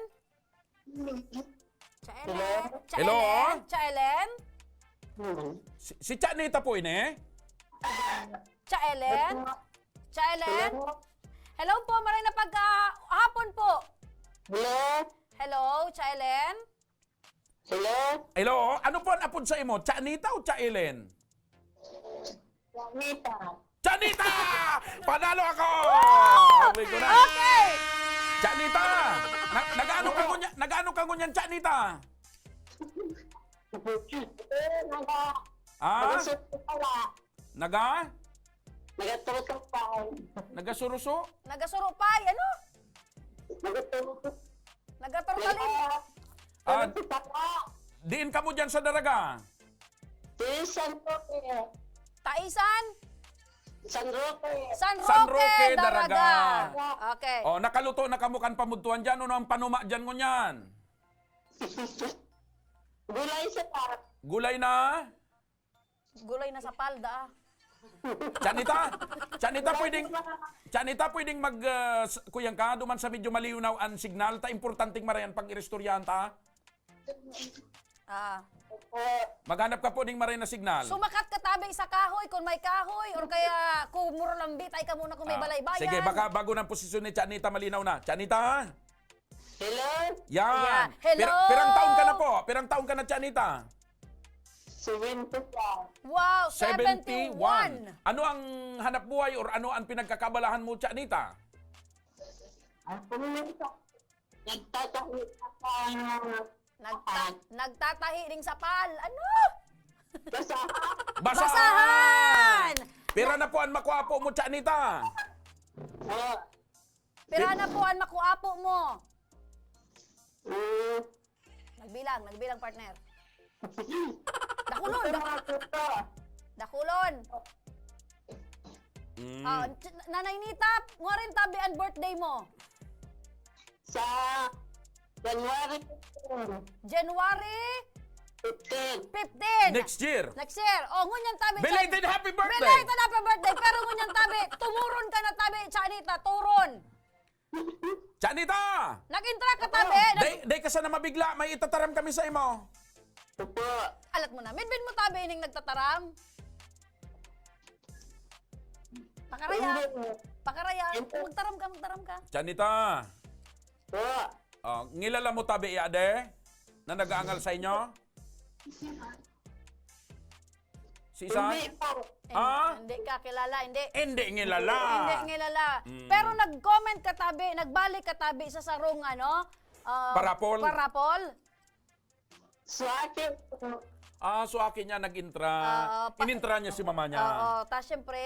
Cha Ellen? Cha Hello? Ellen? Cha Ellen? Si Chanita po ini. Cha Ellen? Cha Ellen? Hello po, maray na hapon po. Hello, Cha Ellen? Hello? Ano po ang apod sa imo? Chanita o Cha Ellen? Chanita! Panalo ako! Sabi ko na. Okay! Chanita! Nagaano ka ngunyan, Chanita? Ah? Naga? Nagasuruso? Nagasurupay, ano? Nagaturutalin. Ah, diin ka mo dyan sa daraga? Taisan? San San Roque, Roque, Daraga. Daraga. Okay. Oh, nakaluto na kamukan pamutuan dyan. Ano ang panuma dyan ngunyan? Gulay na? Gulay na sa palda. Chanita, pwedeng kuyang ka, duman sa medyo malinaw ang signal, ta importanteng marayan pag irestoryahan ta. Maghanap ka po ding maray na signal. Sumakat ka tabi sa kahoy kung may kahoy or kaya kumuro lambit ay ka muna kung may balaybayan. Sige, baka bago ng posisyon ni Chanita malinaw na. Chanita? Hello? Yan. Yeah. Hello? Pirang taon ka na po? Pirang taon ka na, Chanita? 71. Wow, 71. Ano ang hanap buhay or ano ang pinagkakabalahan mo, Chanita? Nagtatahi ding sapal. Ano? Basahan! Pira na po ang makuapo mo, Chanita. Pira na po ang makuapo mo. Nagbilang partner. Dakulon. Nanay Nita, nga rin tabi ang birthday mo. Sa January 15. Next year. Oh, ngunyan tabi. Belated happy birthday. Belated happy birthday. Pero ngunyan tabi, tumuron ka na tabi, Chanita, turon. Chanita! Nag-intra ka tabi. Day ka sana mabigla, may itataram kami sa imo. Alat mo na, midbin mo tabi ining nagtataram. Pakaraya. Magtaram ka. Chanita. Ngilala mo tabi iade na nag-aangal sa inyo? Si isa? Hindi ka kilala, hindi. Hindi ngilala. Pero nag-comment ka tabi, nagbalik ka tabi sa sarong Parapol? So akin niya nag-intra. Inintra niya si mama niya. Tas syempre,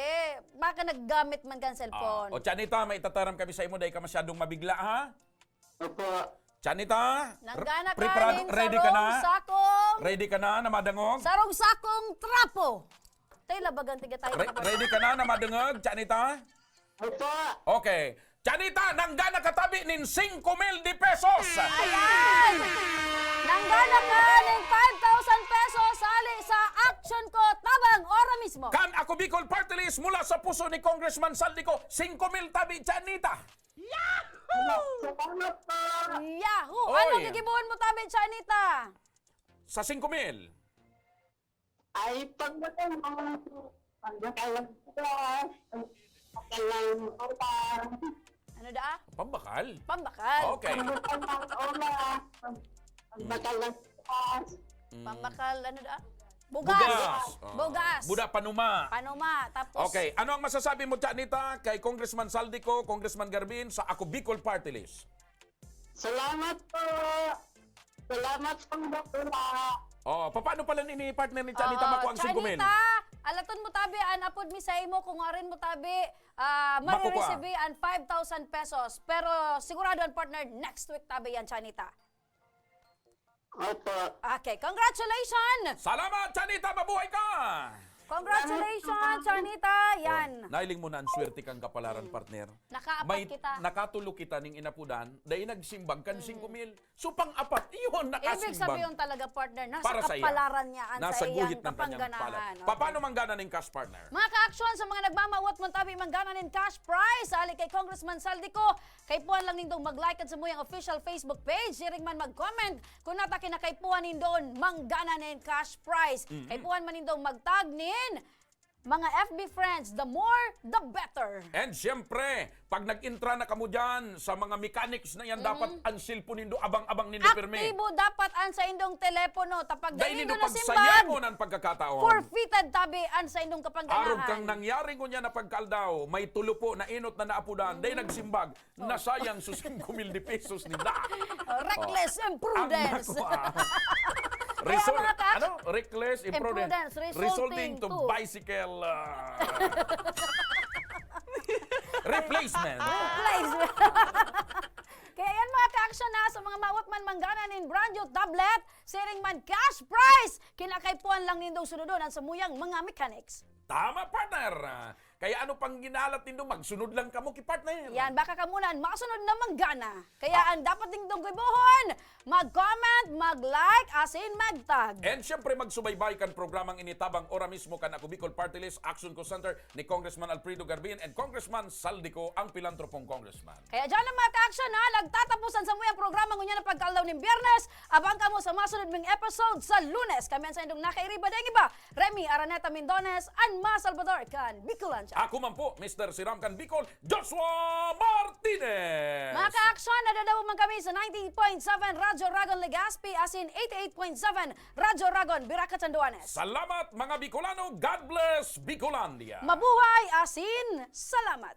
baka naggamit man kan cellphone. O Chanita, may itataram kami sa imo dahil ka masyadong mabigla, ha? Chanita, Nanggana ka preparado, rin ready ka na? sakong. Ready ka na na madangog? Sarong sakong trapo. Tayo labagan tiga tayo. Ready ka na na madangog, Chanita? Okay. Chanita, nanggana katabi nin 5,000 pesos. Ayan! Nanggana ka ng 5,000 pesos sali sa action ko tabang ora mismo. Kan ako Bicol Party List mula sa puso ni Congressman Saldico, 5,000 tabi, Chanita. Yahoo! Oy. Ano gigibuon mo tabi, Chanita? Sa 5,000. ay Ano da? Pambakal? Okay. Pambakal, ano da? Bugas. Buda panuma. Tapos, Okay, ano ang masasabi mo, Chanita, kay Congressman Saldico, Congressman Garbin, sa Ako Bicol Party List? Salamat po. Paano pala ni partner ni Chanita makuha ang 5,000? Chanita, alaton mo tabi, apod mi sa imo, kung arin mo tabi, marireceive ang 5,000 pesos. Pero sigurado ang partner, next week tabi yan, Chanita. Opo. Okay, congratulations! Salamat, Chanita! Mabuhay ka! Congratulations, Chanita! Yan. Nailing mo na ang swerte kang kapalaran, partner. Nakaapat kita. Nakatulo kita ning inapudan, dahil nagsimbag kan 5,000. So pang-apat, iyon nakasimbag. Ibig sabihin talaga, partner, nasa Para sa iya. kapalaran niya, Nasa sa guhit iyang ng kanyang kapangganahan. palad. Okay. Paano manggana ng cash, partner? Mga ka-aksyon sa mga nagmamawat mo tabi manggana ng cash prize. Ali kay Congressman Saldico. Kay puan lang nindong mag-like at sa muyang official Facebook page. Siring man mag-comment. Kung nataki na kay puan nindong manggana ng cash prize. Kay puan man nindong mag-tag nin mga FB friends. The more, the better. And siyempre, pag nag-intra na kamo dyan sa mga mechanics na yan, dapat ang cellphone nindo, abang-abang nindo pirmi. Aktibo dapat an sa indong telepono. Tapag Dahil nindo nindo na simbag. pagsayamon ang pagkakataon. Forfeited tabi an sa indong kapangganahan. Arog kang nangyari ko niya na pagkaldaw, may tulupo na inot na naapudan, dahil nagsimbag, nasayang sus 5,000 pesos nila. Reckless imprudence. Reckless imprudence. Resulting to bicycle replacement. Kaya yan mga ka-action na sa mga mawat man manggana nin brand new tablet, siring man cash prize, kinakaipuan lang nindong sunodon sa muyang mga mechanics. Tama, partner. Kaya ano pang ginalat nindo, magsunod lang kamo ki partner. Yan, baka kamunan, makasunod na manggana. Kaya ang dapat nindong gibuhon, mag-comment, mag-like, asin mag-tag. And syempre magsubaybay kan programang initabang ora mismo kan ako Bicol Party List Action Co Center ni Congressman Alfredo Garbin and Congressman Saldico, ang pilantropong congressman. Kaya dyan ang mga ka-action ha, nagtatapusan sa muyang programa ngunya na pagkaldaw ng Biyernes. Abang kamo sa masunod ming episode sa Lunes. Kami sa indong nakairiba dahil iba, Remy Araneta Mendones, and Ma Salvador Can Bicolan. Ako man po, Mr. Siram Can Bicol, Joshua Martinez! Mga ka-action, nadadaw man kami sa 90.7 Radyo Ragon Legazpi, asin 88.7 Radyo Ragon Biracat Sanduanes. Salamat mga Bicolano, God bless Bicolandia! Mabuhay, asin, salamat!